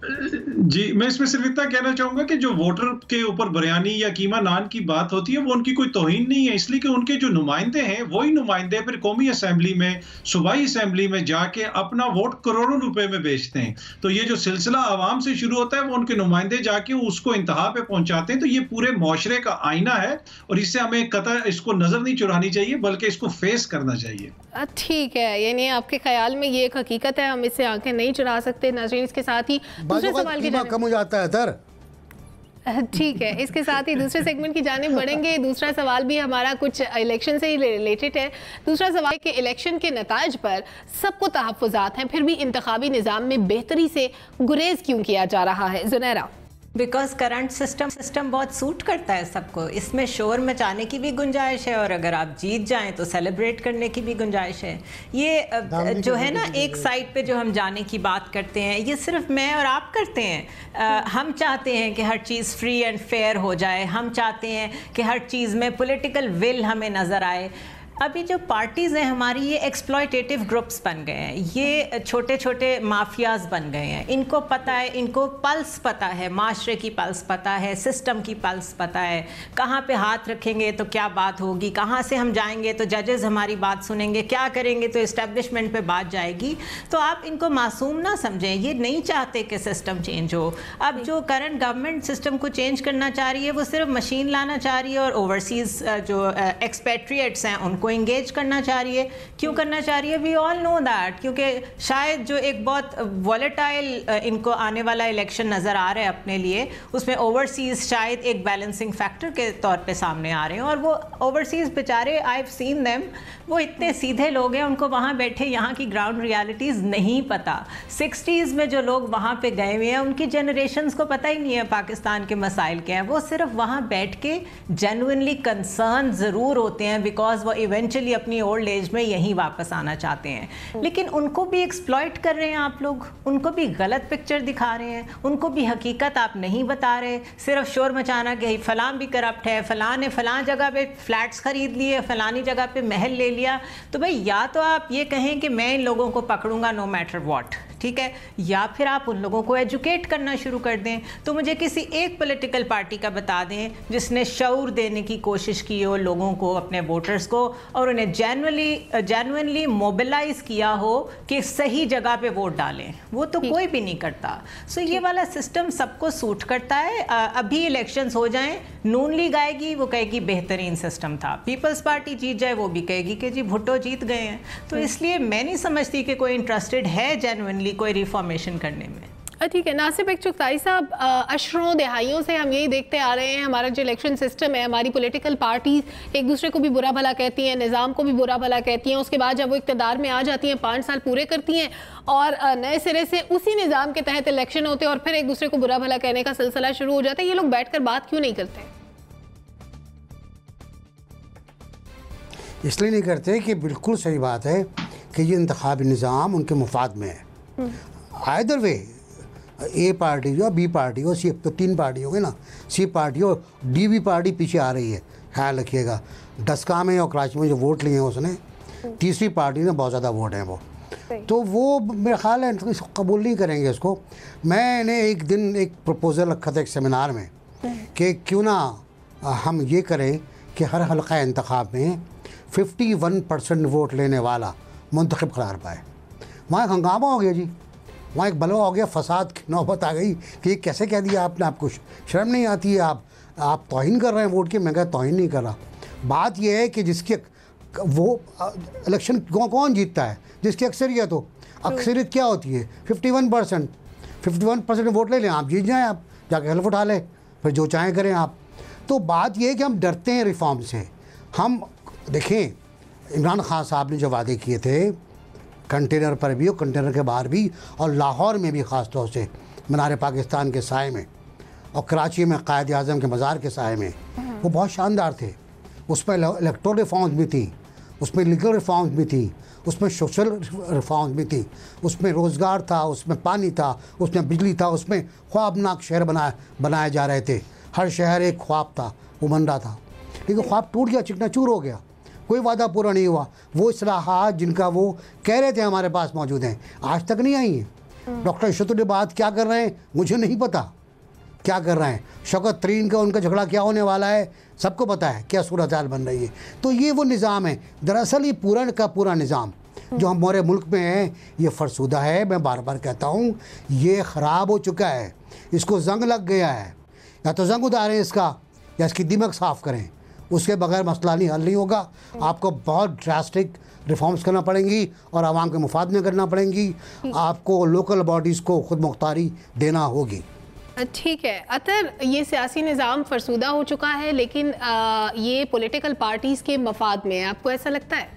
जी, मैं इसमें सिर्फ इतना कहना चाहूंगा कि जो वोटर के ऊपर बिरयानी या कीमा नान की बात होती है वो उनकी कोई तौहीन नहीं है, इसलिए कि उनके जो नुमाइंदे हैं वही नुमाइंदे फिर कौमी असेंबली में, सूबाई असेंबली में जाके अपना वोट करोड़ों रुपए में बेचते हैं। तो ये जो सिलसिला आवाम से शुरू होता है वो उनके नुमाइंदे जाके उसको इंतहा पे पहुंचाते हैं। तो ये पूरे मुआशरे का आईना है और इससे हमें कतई इसको नजर नहीं चुरानी चाहिए, बल्कि इसको फेस करना चाहिए। ठीक है, यानी आपके ख्याल में ये एक हकीकत है, हम इससे आंखें नहीं चुरा सकते। नाज़रीन, इसके साथ ही दूसरे सवाल की कम हो जाता है दर। ठीक है, इसके साथ ही दूसरे सेगमेंट की जानिब बढ़ेंगे। दूसरा सवाल भी हमारा कुछ इलेक्शन से ही रिलेटेड है। दूसरा सवाल कि इलेक्शन के नताइज पर सबको तहफ़्फ़ुज़ात हैं, फिर भी इंतखाबी निज़ाम में बेहतरी से गुरेज क्यों किया जा रहा है। जुनैरा। बिकॉज करंट सिस्टम बहुत सूट करता है सबको, इसमें शोर मचाने की भी गुंजाइश है और अगर आप जीत जाएं तो सेलिब्रेट करने की भी गुंजाइश है। ये जो है ना, एक साइड पे जो हम जाने की बात करते हैं, ये सिर्फ मैं और आप करते हैं। हम चाहते हैं कि हर चीज़ फ्री एंड फेयर हो जाए, हम चाहते हैं कि हर चीज़ में पॉलिटिकल विल हमें नज़र आए। अभी जो पार्टीज़ हैं हमारी, ये एक्सप्लॉयटेटिव ग्रुप्स बन गए हैं, ये छोटे छोटे माफियाज बन गए हैं। इनको पता है, इनको पल्स पता है, माशरे की पल्स पता है, सिस्टम की पल्स पता है, कहाँ पे हाथ रखेंगे तो क्या बात होगी, कहाँ से हम जाएंगे तो जजेस हमारी बात सुनेंगे, क्या करेंगे तो इस्टेब्लिशमेंट पे बात जाएगी। तो आप इनको मासूम ना समझें, ये नहीं चाहते कि सिस्टम चेंज हो। अब जो करंट गवर्नमेंट सिस्टम को चेंज करना चाह रही है, वो सिर्फ मशीन लाना चाह रही है और ओवरसीज़ जो एक्सपेट्रिएट्स हैं उनको इंगेज करना चाह रही है। क्यों करना चाह रही है? वी ऑल नो दैट, क्योंकि शायद जो एक बहुत वॉलेटाइल इनको आने वाला इलेक्शन नज़र आ रहा है अपने लिए, उसमें ओवरसीज़ शायद एक बैलेंसिंग फैक्टर के तौर पे सामने आ रहे हैं। और वो ओवरसीज़ बेचारे, आई हैव सीन देम, वो इतने सीधे लोग हैं, उनको वहाँ बैठे यहाँ की ग्राउंड रियलिटीज़ नहीं पता। 60s में जो लोग वहाँ पे गए हुए हैं, उनकी जनरेशन्स को पता ही नहीं है पाकिस्तान के मसाइल क्या हैं। वो सिर्फ वहाँ बैठ के जेन्युइनली कंसर्न ज़रूर होते हैं, बिकॉज वो इवेंचुअली अपनी ओल्ड एज में यहीं वापस आना चाहते हैं। लेकिन उनको भी एक्सप्लॉइट कर रहे हैं आप लोग, उनको भी गलत पिक्चर दिखा रहे हैं, उनको भी हकीकत आप नहीं बता रहे, सिर्फ शोर मचाना कि फलां भी करप्ट है, फलां ने फलां जगह पे फ्लैट्स खरीद लिए, फलानी जगह पे महल ले लिया। तो भाई, या तो आप ये कहें कि मैं इन लोगों को पकड़ूंगा नो मैटर व्हाट, ठीक है, या फिर आप उन लोगों को एजुकेट करना शुरू कर दें। तो मुझे किसी एक पॉलिटिकल पार्टी का बता दें जिसने शऊर देने की कोशिश की हो लोगों को, अपने वोटर्स को, और उन्हें जेन्युइनली मोबिलाइज किया हो कि सही जगह पे वोट डालें। वो तो कोई भी नहीं करता। सो ये वाला सिस्टम सबको सूट करता है। अभी इलेक्शंस हो जाएं, नून लीग आएगी, वो कहेगी बेहतरीन सिस्टम था, पीपल्स पार्टी जीत जाए, वो भी कहेगी कि जी भुट्टो जीत गए हैं। तो इसलिए मैं नहीं समझती कि कोई इंटरेस्टेड है जेन्युइनली कोई रिफॉर्मेशन करने में। ठीक है, नासिर बेग चुगताई साहब, अशरों दहाइयों से हम यही देखते आ रहे हैं, हमारा जो इलेक्शन सिस्टम है, हमारी पॉलिटिकल पार्टीज एक दूसरे को भी बुरा भला कहती हैं, निज़ाम को भी बुरा भला कहती हैं, उसके बाद जब वो इक़्तिदार में आ जाती हैं, 5 साल पूरे करती हैं और नए सिरे से उसी निज़ाम के तहत इलेक्शन होते हैं और फिर एक दूसरे को बुरा भला कहने का सिलसिला शुरू हो जाता है। ये लोग बैठ कर बात क्यों नहीं करते? इसलिए नहीं करते कि बिल्कुल सही बात है कि ये इंतखाबी निज़ाम उनके मुफाद में है। आइदर वे, ए पार्टी हो, बी पार्टी हो, सी, तो 3 पार्टी हो गई ना, सी पार्टी हो, डी भी पार्टी पीछे आ रही है। ख्याल रखिएगा, डस्का में और कराची में जो वोट लिए हैं उसने, तीसरी पार्टी ने बहुत ज़्यादा वोट हैं वो, तो वो मेरा ख्याल है कबूल नहीं करेंगे इसको। मैंने एक दिन एक प्रपोज़ल रखा था एक सेमिनार में कि क्यों ना हम ये करें कि हर हल्का इंतखाब में 51% वोट लेने वाला मुंतखब करार पाए। वहाँ एक हंगामा हो गया जी, वहाँ एक बलवा हो गया, फसाद की नौबत आ गई कि ये कैसे कह दिया आपने, आपको शर्म नहीं आती है, आप तौहीन कर रहे हैं वोट की। मैं कहा तौहीन नहीं कर रहा। बात यह है कि जिसकी वो इलेक्शन कौन जीतता है, जिसकी अक्सरियत हो। अक्सरियत क्या होती है? 51% वोट ले लें, आप जीत जाएँ, आप जाके हल्फ उठा लें, फिर जो चाहें करें आप। तो बात यह है कि हम डरते हैं रिफॉर्म से। हम देखें, इमरान खान साहब ने जो वादे किए थे कंटेनर पर भी और कंटेनर के बाहर भी, और लाहौर में भी ख़ास तौर से मीनार पाकिस्तान के साए में, और कराची में कायद आज़म के मज़ार के साए में, वो बहुत शानदार थे। उसमें इलेक्टोरल रिफॉर्म्स भी थी, उसमें लीगल रिफॉर्म्स भी थी, उसमें सोशल रिफॉर्म्स भी थी, उसमें रोज़गार था, उसमें पानी था, उसमें बिजली था, उसमें ख्वाबनाक शहर बनाए जा रहे थे। हर शहर एक ख्वाब था, वो बन रहा था, लेकिन ख्वाब टूट गया, चिकनाचूर हो गया, कोई वादा पूरा नहीं हुआ। वो इस्लाहात जिनका वो कह रहे थे हमारे पास मौजूद हैं, आज तक नहीं आई हैं। डॉक्टर इशरतुल्लाबाद क्या कर रहे हैं मुझे नहीं पता, क्या कर रहे हैं। शौकत तरीन का उनका झगड़ा क्या होने वाला है सबको पता है, क्या सूरत हाल बन रही है। तो ये वो निज़ाम है। दरअसल ये पूरा का पूरा निज़ाम जो हमारे मुल्क में है, ये फरसूदा है। मैं बार बार कहता हूँ ये ख़राब हो चुका है, इसको जंग लग गया है। या तो जंग उतारें इसका, या इसकी दिमाग साफ़ करें, उसके बगैर मसला नहीं हल नहीं होगा। आपको बहुत ड्रास्टिक रिफॉर्म्स करना पड़ेंगी और आवाम के मुफाद में करना पड़ेंगी। आपको लोकल बॉडीज़ को खुद मुख्तारी देना होगी। ठीक है अतर, ये सियासी निज़ाम फरसूदा हो चुका है, लेकिन ये पॉलिटिकल पार्टीज़ के मफाद में है, आपको ऐसा लगता है?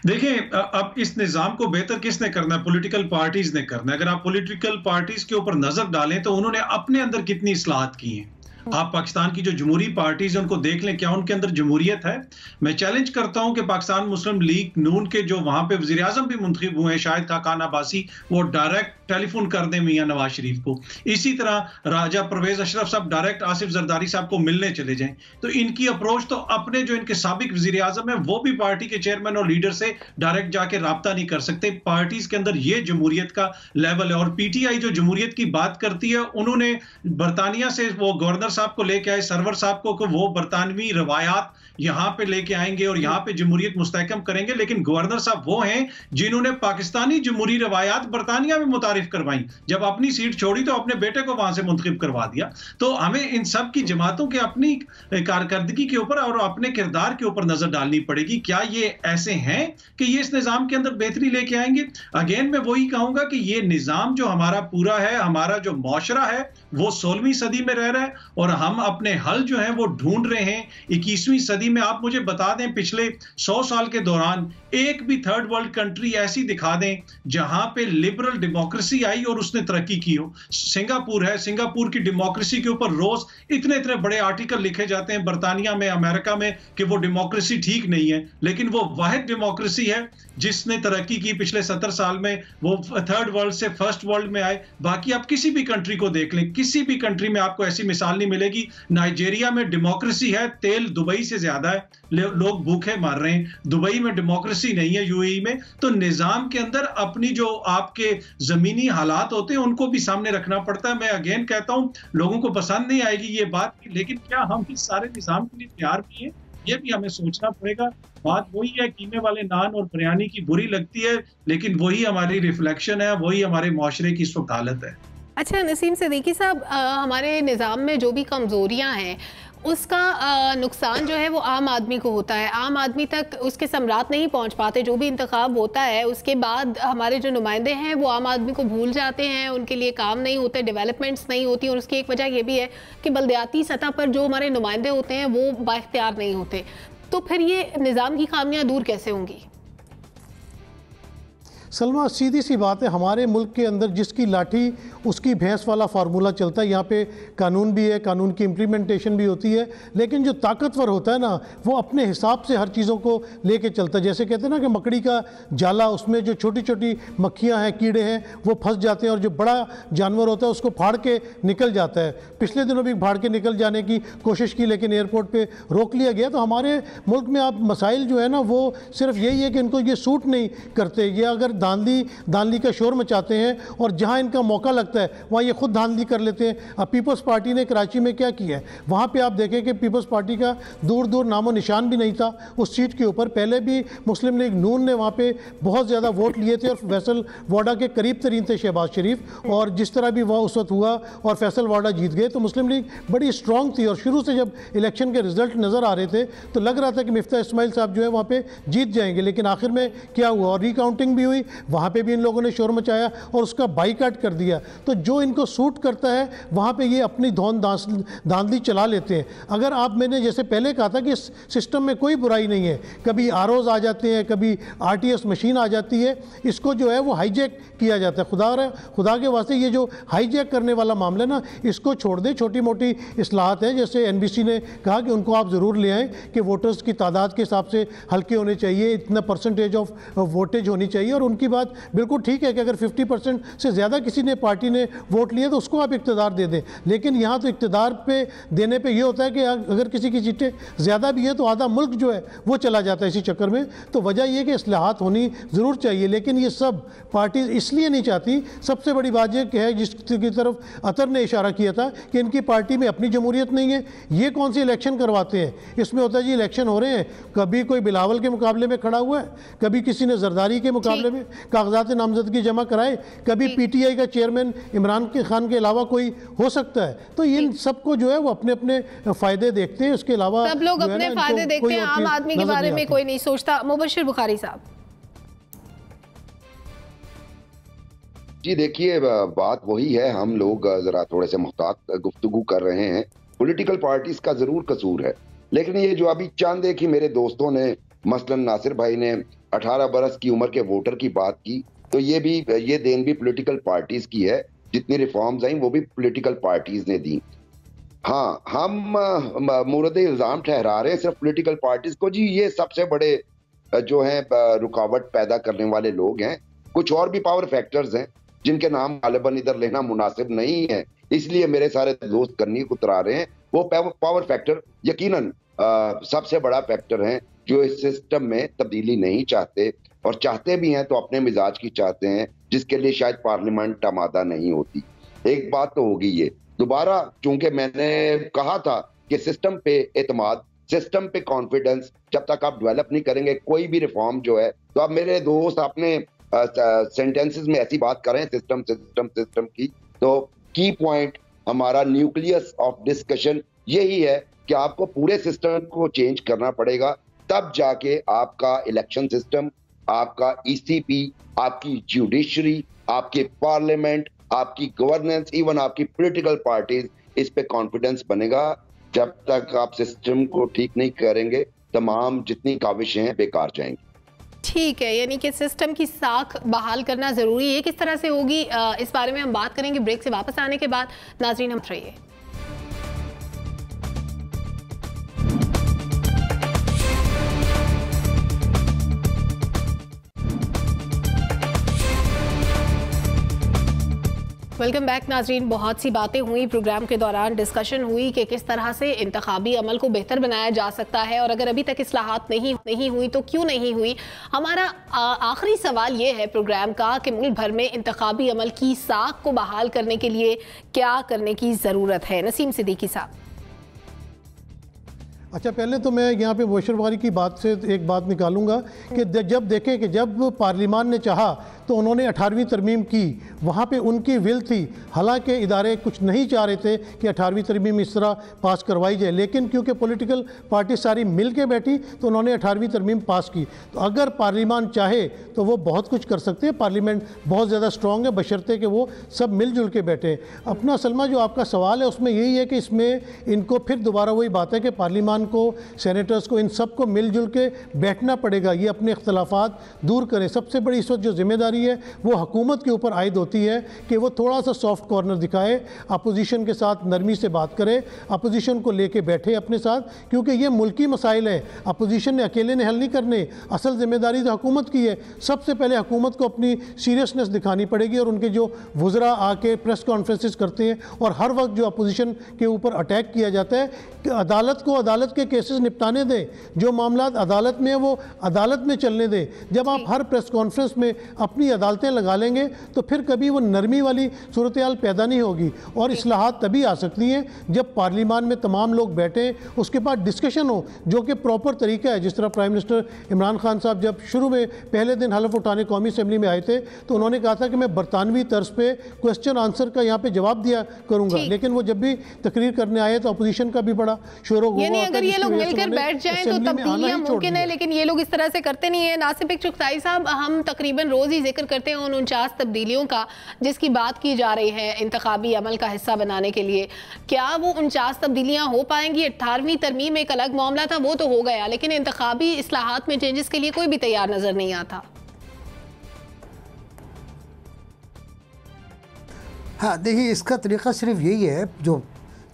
देखिए, अब इस निजाम को बेहतर किसने करना है? पॉलिटिकल पार्टीज ने करना है। अगर आप पॉलिटिकल पार्टीज के ऊपर नजर डालें तो उन्होंने अपने अंदर कितनी इस्लाहत की हैं। आप पाकिस्तान की जो जमहूरी पार्टीज है उनको देख लें, क्या उनके अंदर जमहूरियत है? मैं चैलेंज करता हूं कि पाकिस्तान मुस्लिम लीग नून के जो वहां पे वजीर आजम भी मुंतखब हुए हैं, शाहिद खाकान अब्बासी, वो डायरेक्ट टेलीफोन कर दें मियां नवाज शरीफ को। इसी तरह राजा परवेज अशरफ साहब डायरेक्ट आसिफ जरदारी साहब को मिलने चले जाएं। तो इनकी अप्रोच तो अपने जो इनके साबिक वजीर आजम है वो भी पार्टी के चेयरमैन और लीडर से डायरेक्ट जाके राब्ता नहीं कर सकते। पार्टीज के अंदर ये जमहूरियत का लेवल है। और पीटीआई जो जमहूरियत की बात करती है, उन्होंने बरतानिया से वो गवर्नर साहब को लेके आए, सरवर साहब को वो बरतानवी रवायात यहां पे लेके आएंगे और यहां पे जमहूरियत मुस्तहकम करेंगे। लेकिन गवर्नर साहब वो हैं जिन्होंने पाकिस्तानी जमहूरी रवायात बरतानिया में मुतारिफ करवाई। जब अपनी सीट छोड़ी तो अपने बेटे को वहां से मुंतखब करवा दिया। तो हमें इन सब की जमातों के अपनी कारकर्दगी के ऊपर और अपने किरदार के ऊपर नजर डालनी पड़ेगी। क्या ये ऐसे हैं कि ये इस निजाम के अंदर बेहतरी लेके आएंगे? अगेन मैं वही कहूंगा कि ये निजाम जो हमारा पूरा है, हमारा जो मौशरा है, वो 16वीं सदी में रह रहा है और हम अपने हल जो है वो ढूंढ रहे हैं 21वीं सदी में। आप मुझे बता दें, पिछले 100 साल के दौरान एक भी थर्ड वर्ल्ड कंट्री ऐसी दिखा दें जहां पे लिबरल डेमोक्रेसी आई और उसने तरक्की की हो। सिंगापुर है, सिंगापुर की डेमोक्रेसी के ऊपर रोज इतने इतने बड़े आर्टिकल लिखे जाते हैं बरतानिया में, अमेरिका में, कि वो डेमोक्रेसी ठीक नहीं है। लेकिन वो वाहिद डेमोक्रेसी है जिसने तरक्की की पिछले 70 साल में। वो थर्ड वर्ल्ड से फर्स्ट वर्ल्ड में आए। बाकी आप किसी भी कंट्री को देख लें, किसी भी कंट्री में आपको ऐसी मिसाल नहीं मिलेगी। नाइजीरिया में डेमोक्रेसी है, तेल दुबई से ज्यादा है, लोग भूखे मर रहे हैं। दुबई में डेमोक्रेसी नहीं है, यूएई में। तो निजाम के अंदर अपनी जो आपके जमीनी हालात होते हैं उनको भी सामने रखना पड़ता है। मैं अगेन कहता हूं, लोगों को पसंद नहीं आएगी ये बात, लेकिन क्या हम इस सारे निजाम के लिए तैयार भी हैं? ये भी हमें सोचना पड़ेगा। बात वही है, कीमे वाले नान और बिरयानी की बुरी लगती है, लेकिन वही हमारी रिफ्लेक्शन है, वही हमारे मुआशरे की इस वक्त हालत है। अच्छा नसीम सिद्दीकी साहब, हमारे निज़ाम में जो भी कमज़ोरियां हैं उसका नुकसान जो है वो आम आदमी को होता है। आम आदमी तक उसके सम्राट नहीं पहुंच पाते। जो भी इंतखाब होता है उसके बाद हमारे जो नुमाइंदे हैं वो आम आदमी को भूल जाते हैं, उनके लिए काम नहीं होते, डेवलपमेंट्स नहीं होती। और उसकी एक वजह ये भी है कि बल्दियाती सतह पर जो हमारे नुमाइंदे होते हैं वो बाख्तियार नहीं होते। तो फिर ये निज़ाम की खामियां दूर कैसे होंगी? सलमा, सीधी सी बात है, हमारे मुल्क के अंदर जिसकी लाठी उसकी भैंस वाला फार्मूला चलता है। यहाँ पे कानून भी है, कानून की इम्प्लीमेंटेशन भी होती है, लेकिन जो ताकतवर होता है ना वो अपने हिसाब से हर चीज़ों को लेके चलता है। जैसे कहते हैं ना कि मकड़ी का जाला, उसमें जो छोटी छोटी मक्खियाँ हैं, कीड़े हैं, वो फंस जाते हैं और जो बड़ा जानवर होता है उसको फाड़ के निकल जाता है। पिछले दिनों भी फाड़ के निकल जाने की कोशिश की लेकिन एयरपोर्ट पर रोक लिया गया। तो हमारे मुल्क में आप मसाइल जो है ना वो सिर्फ यही है कि इनको ये सूट नहीं करते। ये अगर धांधली का शोर मचाते हैं और जहां इनका मौका लगता है वहां ये खुद धांधली कर लेते हैं। अब पीपल्स पार्टी ने कराची में क्या किया है, वहां पे आप देखें कि पीपल्स पार्टी का दूर दूर नामो निशान भी नहीं था उस सीट के ऊपर। पहले भी मुस्लिम लीग नून ने वहां पे बहुत ज़्यादा वोट लिए थे और फैसल वाडा के करीब तरीन थे शहबाज शरीफ, और जिस तरह भी वह उस वक्त हुआ और फैसल वाडा जीत गए तो मुस्लिम लीग बड़ी स्ट्रॉन्ग थी। और शुरू से जब इलेक्शन के रिजल्ट नज़र आ रहे थे तो लग रहा था कि मिफ्ता इस्माइल साहब जो है वहाँ पे जीत जाएंगे, लेकिन आखिर में क्या हुआ, और रिकाउंटिंग भी हुई, वहाँ पे भी इन लोगों ने शोर मचाया और उसका बाइकाट कर दिया। तो जो इनको सूट करता है वहाँ पे ये अपनी धांधली चला लेते हैं। अगर आप, मैंने जैसे पहले कहा था कि इस सिस्टम में कोई बुराई नहीं है, कभी आरओज आ जाते हैं, कभी आरटीएस मशीन आ जाती है, इसको जो है वो हाईजैक किया जाता है। खुदा के वास्ते ये जो हाईजैक करने वाला मामला है ना, इसको छोड़ दें। छोटी मोटी इस्लाहत है, जैसे एनबीसी ने कहा कि उनको आप ज़रूर ले आएँ कि वोटर्स की तादाद के हिसाब से हल्के होने चाहिए, इतना परसेंटेज ऑफ वोटेज होनी चाहिए। और उनकी बात बिल्कुल ठीक है कि अगर 50% से ज़्यादा किसी ने पार्टी ने वोट लिए तो उसको आप इक़्तिदार दे दें। लेकिन यहाँ तो इक़्तिदार पे देने पे ये होता है कि अगर किसी की सीटें ज़्यादा भी है तो आधा मुल्क जो है वो चला जाता है इसी चक्कर में। तो वजह यह कि इस्लाहात होनी ज़रूर चाहिए, लेकिन ये सब पार्टी इसलिए नहीं चाहती। सबसे बड़ी बात यह है जिसकी तरफ अतर ने इशारा किया था कि इनकी पार्टी में अपनी जमहूरियत नहीं है। ये कौन सी इलेक्शन करवाते हैं, इसमें होता है जी इलेक्शन हो रहे हैं, कभी कोई बिलावल के मुकाबले में खड़ा हुआ है, कभी किसी ने जरदारी के मुकाबले में कागजात नामजदगी जमा कराए, कभी पीटीआई का चेयरमैन इमरान खान के अलावा कोई हो सकता है। तो इन सबको जो है वो अपने अपने फायदे देखते हैं, उसके अलावा सब लोग अपने फायदे देखते हैं, आम आदमी के बारे में कोई नहीं सोचता। मुबशिर बुखारी साहब जी, देखिए बात वही है, हम लोग जरा थोड़े से मुख्तात गुफ्तगू कर रहे हैं। पॉलिटिकल पार्टीज का जरूर कसूर है, लेकिन ये जो अभी चंद एक ही मेरे दोस्तों ने, मसलन नासिर भाई ने 18 बरस की उम्र के वोटर की बात की, तो ये देन भी पॉलिटिकल पार्टीज की है। जितनी रिफॉर्म्स आई वो भी पॉलिटिकल पार्टीज ने दी। हाँ, हम मुर्द इल्जाम ठहरा रहे हैं सिर्फ पॉलिटिकल पार्टीज को, जी ये सबसे बड़े जो हैं रुकावट पैदा करने वाले लोग हैं। कुछ और भी पावर फैक्टर्स हैं जिनके नाम गालिबन इधर लेना मुनासिब नहीं है, इसलिए मेरे सारे दोस्त करनी उतरा रहे हैं। वो पावर फैक्टर यकीनन सबसे बड़ा फैक्टर है जो इस सिस्टम में तब्दीली नहीं चाहते, और चाहते भी हैं तो अपने मिजाज की चाहते हैं, जिसके लिए शायद पार्लियामेंट आमादा नहीं होती। एक बात तो होगी ये, दोबारा चूंकि मैंने कहा था कि सिस्टम पे एतमाद, सिस्टम पे कॉन्फिडेंस जब तक आप डेवलप नहीं करेंगे कोई भी रिफॉर्म जो है, तो अब मेरे दोस्त अपने सेंटेंसेस में ऐसी बात कर रहे हैं सिस्टम सिस्टम सिस्टम की, तो की पॉइंट हमारा न्यूक्लियस ऑफ डिस्कशन यही है कि आपको पूरे सिस्टम को चेंज करना पड़ेगा, तब जाके आपका इलेक्शन सिस्टम, आपका ईसीपी, आपकी जुडिशरी, आपके पार्लियामेंट, आपकी गवर्नेंस, इवन आपकी पॉलिटिकल पार्टीज, इस पे कॉन्फिडेंस बनेगा। जब तक आप सिस्टम को ठीक नहीं करेंगे तमाम जितनी काविशें हैं बेकार जाएंगी। ठीक है, यानी कि सिस्टम की साख बहाल करना जरूरी है। किस तरह से होगी इस बारे में हम बात करेंगे ब्रेक से वापस आने के बाद। नाजरीन हम रहिए। वेलकम बैक नाजरीन। बहुत सी बातें हुई प्रोग्राम के दौरान, डिस्कशन हुई कि किस तरह से इंतखाबी अमल को बेहतर बनाया जा सकता है, और अगर अभी तक इस्लाहात नहीं हुई तो क्यों नहीं हुई। हमारा आखिरी सवाल ये है प्रोग्राम का कि मुल्क भर में इंतखाबी अमल की साख को बहाल करने के लिए क्या करने की ज़रूरत है। नसीम सिद्दीकी साहब। अच्छा, पहले तो मैं यहाँ पे मोशरवारी की बात से एक बात निकालूंगा कि जब देखें कि जब पार्लियामान ने चाहा तो उन्होंने 18वीं तरमीम की, वहाँ पे उनकी विल थी। हालांकि इदारे कुछ नहीं चाह रहे थे कि 18वीं तरमीम इस तरह पास करवाई जाए, लेकिन क्योंकि पॉलिटिकल पार्टी सारी मिल के बैठी तो उन्होंने 18वीं तरमीम पास की। तो अगर पार्लियामान चाहे तो वो बहुत कुछ कर सकते हैं। पार्लियामेंट बहुत ज़्यादा स्ट्रॉन्ग है, बशर्ते कि वो सब मिलजुल के बैठे। अपना सलमा, जो आपका सवाल है उसमें यही है कि इसमें इनको फिर दोबारा वही बात है कि पार्लियामान को, सेनेटर्स को, इन सब को मिलजुल के बैठना पड़ेगा, ये अपने इख्तलाफात दूर करें। सबसे बड़ी इस वक्त जो जिम्मेदारी है वो हुकूमत के ऊपर आयद होती है कि वो थोड़ा सा सॉफ्ट कॉर्नर दिखाए, अपोजिशन के साथ नरमी से बात करे, अपोजिशन को लेके बैठे अपने साथ, क्योंकि ये मुल्की मसाइल है, अपोजिशन ने अकेले ने हल नहीं करने। असल जिम्मेदारी तो हुकूमत की है। सबसे पहले हुकूमत को अपनी सीरियसनेस दिखानी पड़ेगी, और उनके जो वुज़रा आके प्रेस कॉन्फ्रेंसेस करते हैं और हर वक्त जो अपोजिशन के ऊपर अटैक किया जाता है, कि अदालत को अदालत के केसेस निपटाने दें, जो मामला अदालत में है वो अदालत में चलने दें। जब आप हर प्रेस कॉन्फ्रेंस में अपनी अदालतें लगा लेंगे तो फिर कभी वो नरमी वाली सूरत हाल पैदा नहीं होगी, और इस्लाहात तभी आ सकती हैं जब पार्लियामान में तमाम लोग बैठें, उसके बाद डिस्कशन हो जो कि प्रॉपर तरीका है। जिस तरह प्राइम मिनिस्टर इमरान खान साहब जब शुरू में पहले दिन हलफ उठाने कौमी असेंबली में आए थे तो उन्होंने कहा था कि मैं बरतानवी तर्ज पे क्वेश्चन आंसर का यहाँ पे जवाब दिया करूँगा, लेकिन वो जब भी तकरीर करने आए तो अपोजिशन का भी बड़ा शोर हो गया। अगर ये लोग मिलकर बैठ जाएं तो तब्दीलियां मुमकिन है, लेकिन ये लोग इस तरह से करते नहीं है। नासिर चुगताई साहब, हम तकरीबन रोज ही जिक्र करते हैं उन 49 तब्दीलियों का जिसकी बात की जा रही है इंतखाबी अमल का हिस्सा बनाने के लिए। क्या वो 49 तब्दीलियां हो पाएंगी? 18वीं तरमीम एक अलग मामला था, वो तो हो गया, लेकिन इंतखाबी इस्लाहात में चेंजेस के लिए कोई भी तैयार नजर नहीं आता। हाँ, देखिए, इसका तरीका सिर्फ यही है जो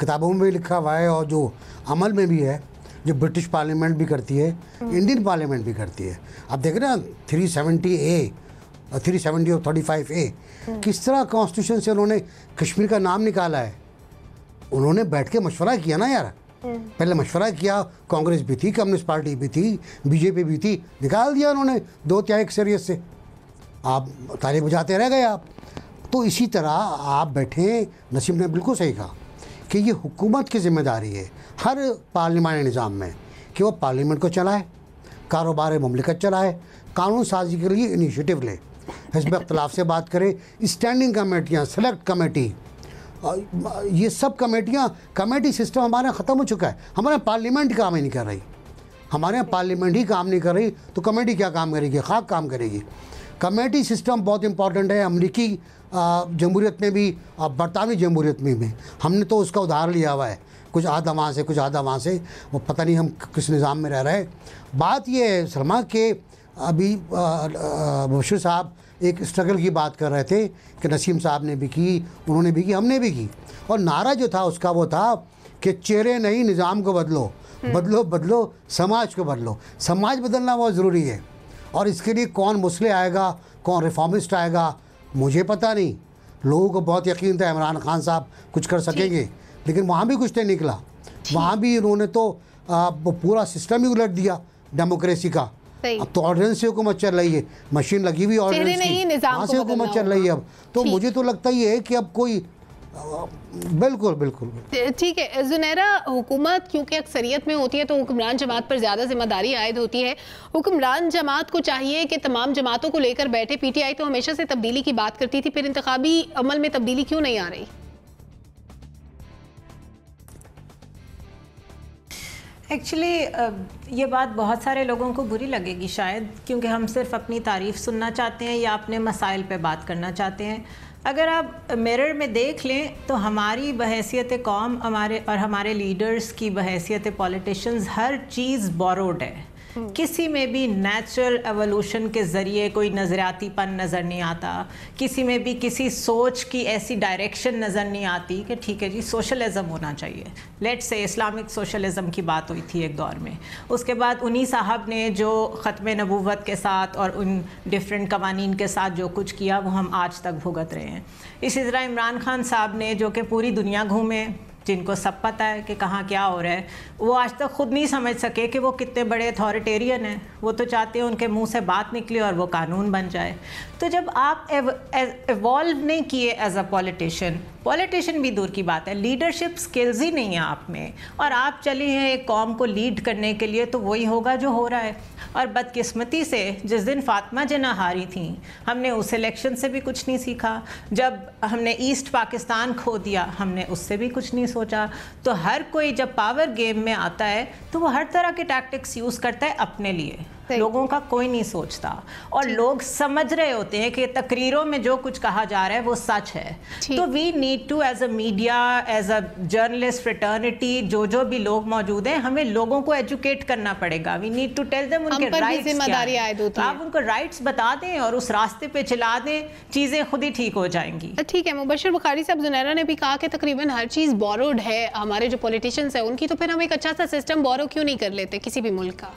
किताबों में भी लिखा हुआ है और जो अमल में भी है, जो ब्रिटिश पार्लियामेंट भी करती है, इंडियन पार्लियामेंट भी करती है। आप देख रहे हैं 370A और 370 और 35A किस तरह कॉन्स्टिट्यूशन से उन्होंने कश्मीर का नाम निकाला है। उन्होंने बैठ के मशवरा किया ना यार, पहले मशवरा किया, कांग्रेस भी थी, कम्युनिस्ट पार्टी भी थी, बीजेपी भी थी, निकाल दिया उन्होंने 2/3 अक्सरियत से। आप ताली बजाते रह गए आप। तो इसी तरह आप बैठे, नसीम ने बिल्कुल सही कहा कि ये हुकूमत की जिम्मेदारी है हर पार्लियामानी निज़ाम में कि वो पार्लियामेंट को चलाए, कारोबार ममलिकत चलाए, कानून साजी के लिए इनिशिएटिव ले, हिज़्ब इख्तिलाफ से बात करे, स्टैंडिंग कमेटियाँ, सेलेक्ट कमेटी, ये सब कमेटियाँ, कमेटी सिस्टम हमारे यहाँ ख़त्म हो चुका है। हमारे पार्लियामेंट काम ही नहीं कर रही, हमारे यहाँ पार्लियामेंट ही काम नहीं कर रही तो कमेटी क्या काम करेगी? खाक काम करेगी। कमेटी सिस्टम बहुत इंपॉर्टेंट है। अमरीकी जमहूरियत में भी, बरतानवी जमहूरियत में भी हमने तो उसका उधार लिया हुआ है, कुछ आधा वहाँ से कुछ आधा वहाँ से, वो पता नहीं हम किस निज़ाम में रह रहे हैं। बात ये है सलमा के अभी मुबशिर साहब एक स्ट्रगल की बात कर रहे थे कि नसीम साहब ने भी की, उन्होंने भी की, हमने भी की, और नारा जो था उसका वो था कि चेहरे नहीं निज़ाम को बदलो, बदलो बदलो समाज को बदलो। समाज बदलना बहुत ज़रूरी है, और इसके लिए कौन मुस्लिम आएगा, कौन रिफॉर्मिस्ट आएगा, मुझे पता नहीं। लोगों को बहुत यकीन था इमरान खान साहब कुछ कर सकेंगे, लेकिन वहाँ भी कुछ नहीं निकला। वहाँ भी उन्होंने तो पूरा सिस्टम ही उलट दिया डेमोक्रेसी का। अब तो ऑर्डिनेंस से हुकूमत चल रही है, मशीन लगी हुई ऑर्डिनेंस की, वहाँ से हुकूमत चल रही है अब। तो मुझे तो लगता ही है कि अब कोई बिल्कुल बिल्कुल ठीक है। जुनैरा, हुकूमत क्योंकि अक्सरियत में होती है तो हुक्मरान जमात पर ज़्यादा जिम्मेदारी आयद होती है। हुक्मरान जमात को चाहिए कि तमाम जमातों को लेकर बैठे। पीटीआई तो हमेशा से तब्दीली की बात करती थी, फिर इंतखाबी अमल में तब्दीली क्यों नहीं आ रही? एक्चुअली ये बात बहुत सारे लोगों को बुरी लगेगी शायद, क्योंकि हम सिर्फ अपनी तारीफ़ सुनना चाहते हैं या अपने मसाइल पे बात करना चाहते हैं। अगर आप मिरर में देख लें तो हमारी बहैसियत कौम हमारे लीडर्स की बहैसियत पॉलिटिशियंस हर चीज़ बोरोड है। किसी में भी नेचुरल एवोल्यूशन के ज़रिए कोई नज़रियातीपन नज़र नहीं आता, किसी में भी किसी सोच की ऐसी डायरेक्शन नज़र नहीं आती कि ठीक है जी सोशलिज़म होना चाहिए। लेट्स से इस्लामिक सोशलिज़म की बात हुई थी एक दौर में, उसके बाद उन्हीं साहब ने जो ख़त्म नबूवत के साथ और उन डिफरेंट कवानीन के साथ जो कुछ किया वो हम आज तक भुगत रहे हैं। इसी तरह इमरान खान साहब ने जो कि पूरी दुनिया घूमे, जिनको सब पता है कि कहाँ क्या हो रहा है, वो आज तक खुद नहीं समझ सके कि वो कितने बड़े अथॉरिटेरियन हैं। वो तो चाहते हैं उनके मुंह से बात निकले और वो कानून बन जाए। तो जब आप एवॉल्व नहीं किए एज अ पॉलिटिशियन भी दूर की बात है, लीडरशिप स्किल्स ही नहीं है आप में, और आप चले हैं एक कौम को लीड करने के लिए, तो वही होगा जो हो रहा है। और बदकिस्मती से जिस दिन फातिमा जिन्ना हारी थी, हमने उस इलेक्शन से भी कुछ नहीं सीखा। जब हमने ईस्ट पाकिस्तान खो दिया, हमने उससे भी कुछ नहीं सोचा। तो हर कोई जब पावर गेम में आता है तो वो हर तरह के टैक्टिक्स यूज़ करता है अपने लिए, लोगों का कोई नहीं सोचता। और लोग समझ रहे होते हैं कि तकरीरों में जो कुछ कहा जा रहा है वो सच है। तो we need to as a media, as a journalist fraternity, जो भी लोग मौजूद हैं, हमें लोगों को एजुकेट करना पड़ेगा। We need to tell them उनके राइट्स जिम्मेदारी आयद होती है। आप उनको राइट्स बता दें और उस रास्ते पे चला दें, चीज़ें खुद ही ठीक हो जाएंगी। ठीक है। मुबशिर बुखारी साहब, जुनैरा ने भी कहा कि तकरीबन हर चीज़ बोरोड है, हमारे जो पॉलिटिशियंस हैं उनकी, तो फिर हम एक अच्छा सा सिस्टम बोरो क्यों नहीं कर लेते किसी भी मुल्क का?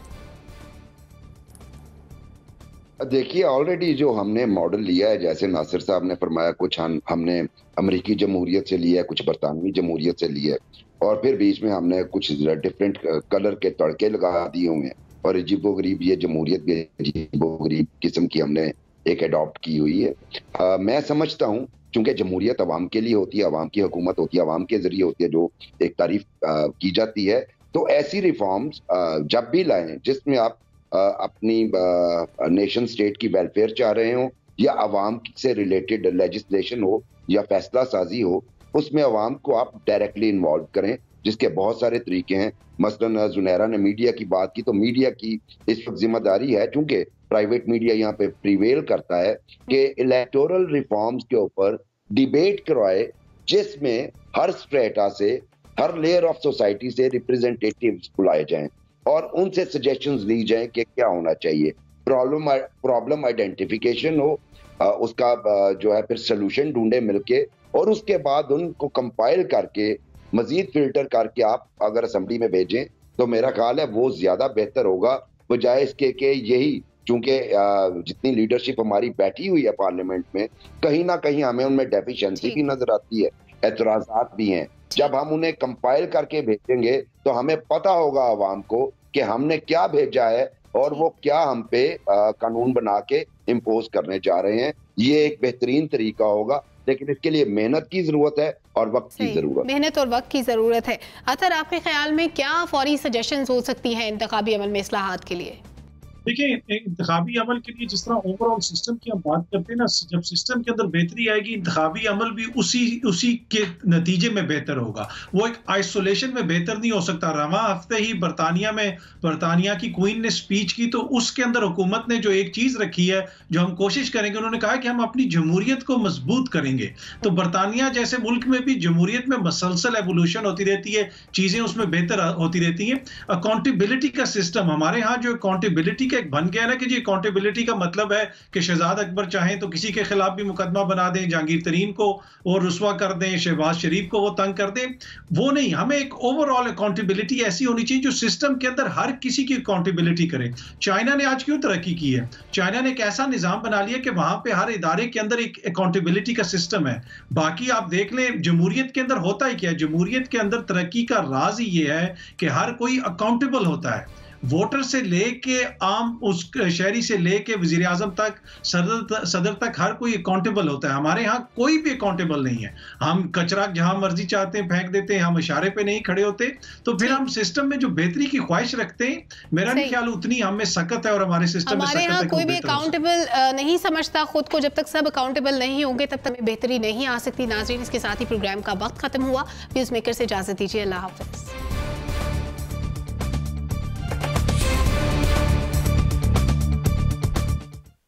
देखिए, ऑलरेडी जो हमने मॉडल लिया है, जैसे नासिर साहब ने फरमाया, कुछ हमने अमेरिकी जमहूरियत से लिया है, कुछ बरतानवी जमहूरियत से लिया है, और फिर बीच में हमने कुछ डिफरेंट कलर के तड़के लगा दिए हुए हैं, और अजीबोगरीब ये जमहूरियत भी अजीबोगरीब किस्म की हमने एक अडॉप्ट की हुई है। मैं समझता हूँ चूंकि जमहूरियत अवाम के लिए होती है, अवाम की हुकूमत होती है, अवाम के जरिए होती है, जो एक तारीफ की जाती है, तो ऐसी रिफॉर्म्स जब भी लाएं जिसमें आप अपनी नेशन स्टेट की वेलफेयर चाह रहे हो, या अवाम से रिलेटेड लेजिस्लेशन हो या फैसला साजी हो, उसमें अवाम को आप डायरेक्टली इन्वॉल्व करें, जिसके बहुत सारे तरीके हैं। मसलन जुनैरा ने मीडिया की बात की, तो मीडिया की इस वक्त जिम्मेदारी है, चूंकि प्राइवेट मीडिया यहाँ पे प्रिवेल करता है, कि इलेक्टोरल रिफॉर्म्स के ऊपर डिबेट करवाए, जिसमें हर स्ट्रेटा से, हर लेयर ऑफ सोसाइटी से रिप्रेजेंटेटिव्स बुलाए जाएं और उनसे सजेशंस ली जाएं कि क्या होना चाहिए। प्रॉब्लम आइडेंटिफिकेशन हो, उसका जो है फिर सोल्यूशन ढूंढे मिलके, और उसके बाद उनको कंपाइल करके मजीद फिल्टर करके आप अगर असेंबली में भेजें, तो मेरा ख्याल है वो ज्यादा बेहतर होगा, बजाय इसके कि यही, चूंकि जितनी लीडरशिप हमारी बैठी हुई है पार्लियामेंट में, कहीं ना कहीं हमें उनमें डेफिशिएंसी भी नजर आती है, एतराजात भी हैं। जब हम उन्हें कंपाइल करके भेजेंगे तो हमें पता होगा आवाम को कि हमने क्या भेजा है और वो क्या हम पे कानून बना के इम्पोज करने जा रहे हैं। ये एक बेहतरीन तरीका होगा, लेकिन इसके लिए मेहनत की जरूरत है और वक्त की जरूरत, मेहनत और वक्त की जरूरत है। अतर, आपके ख्याल में क्या फौरी सजेशंस हो सकती हैं इंतखाबी अमल में इस्लाहात के लिए? देखिए, इंतखाबी अमल के लिए जिस तरह ओवरऑल सिस्टम की हम बात करते हैं ना, जब सिस्टम के अंदर बेहतरी आएगी, इंतखाबी अमल भी उसी के नतीजे में बेहतर होगा। वो एक आइसोलेशन में बेहतर नहीं हो सकता। रवां हफ्ते ही बरतानिया की क्वीन ने स्पीच की, तो उसके अंदर हुकूमत ने जो एक चीज रखी है, जो हम कोशिश करेंगे, उन्होंने कहा कि हम अपनी जमहूरियत को मजबूत करेंगे। तो बरतानिया जैसे मुल्क में भी जमहूरियत में मसलसल एवोल्यूशन होती रहती है, चीजें उसमें बेहतर होती रहती हैं। अकाउंटेबिलिटी का सिस्टम, हमारे यहाँ जो अकाउंटेबिलिटी एक बन गया ना कि जी अकाउंटेबिलिटी का मतलब है कि शहजाद अकबर चाहें तो किसी के खिलाफ भी मुकदमा बना दें, जहांगीर तरीन को वो रुस्वा कर दें, शहबाज शरीफ को वो तंग कर दें। वो नहीं, हमें एक ओवरऑल अकाउंटेबिलिटी ऐसी होनी चाहिए जो सिस्टम के अंदर हर किसी की अकाउंटेबिलिटी करे। चाइना ने आज क्यों तरक्की की है? चाइना ने एक ऐसा निजाम बना लिया कि वहां पे हर इदारे के अंदर एक अकाउंटेबिलिटी का सिस्टम है। बाकी आप देख लें जमहूरियत के अंदर होता ही क्या है, जमहूरियत के अंदर तरक्की का राज ही ये है कि हर कोई अकाउंटेबल होता है, वोटर से लेके आम उस शहरी से लेके वजीर आजम तक, सदर तक हर कोई अकाउंटेबल होता है। हमारे यहाँ कोई भी अकाउंटेबल नहीं है, हम कचरा जहां मर्जी चाहते हैं फेंक देते हैं, हम इशारे पे नहीं खड़े होते। तो फिर हम सिस्टम में जो बेहतरी की ख्वाहिश रखते हैं, मेरा नहीं ख्याल उतनी हम में सकत है और हमारे सिस्टम में हमारे यहाँ कोई भी अकाउंटेबल नहीं समझता खुद को। जब तक सब अकाउंटेबल नहीं होंगे तब तक बेहतरी नहीं आ सकती। नाज़रीन, इसके साथ ही प्रोग्राम का वक्त खत्म हुआ। न्यूज़ मेकर से इजाजत दीजिए। अल्लाह हाफ़िज़।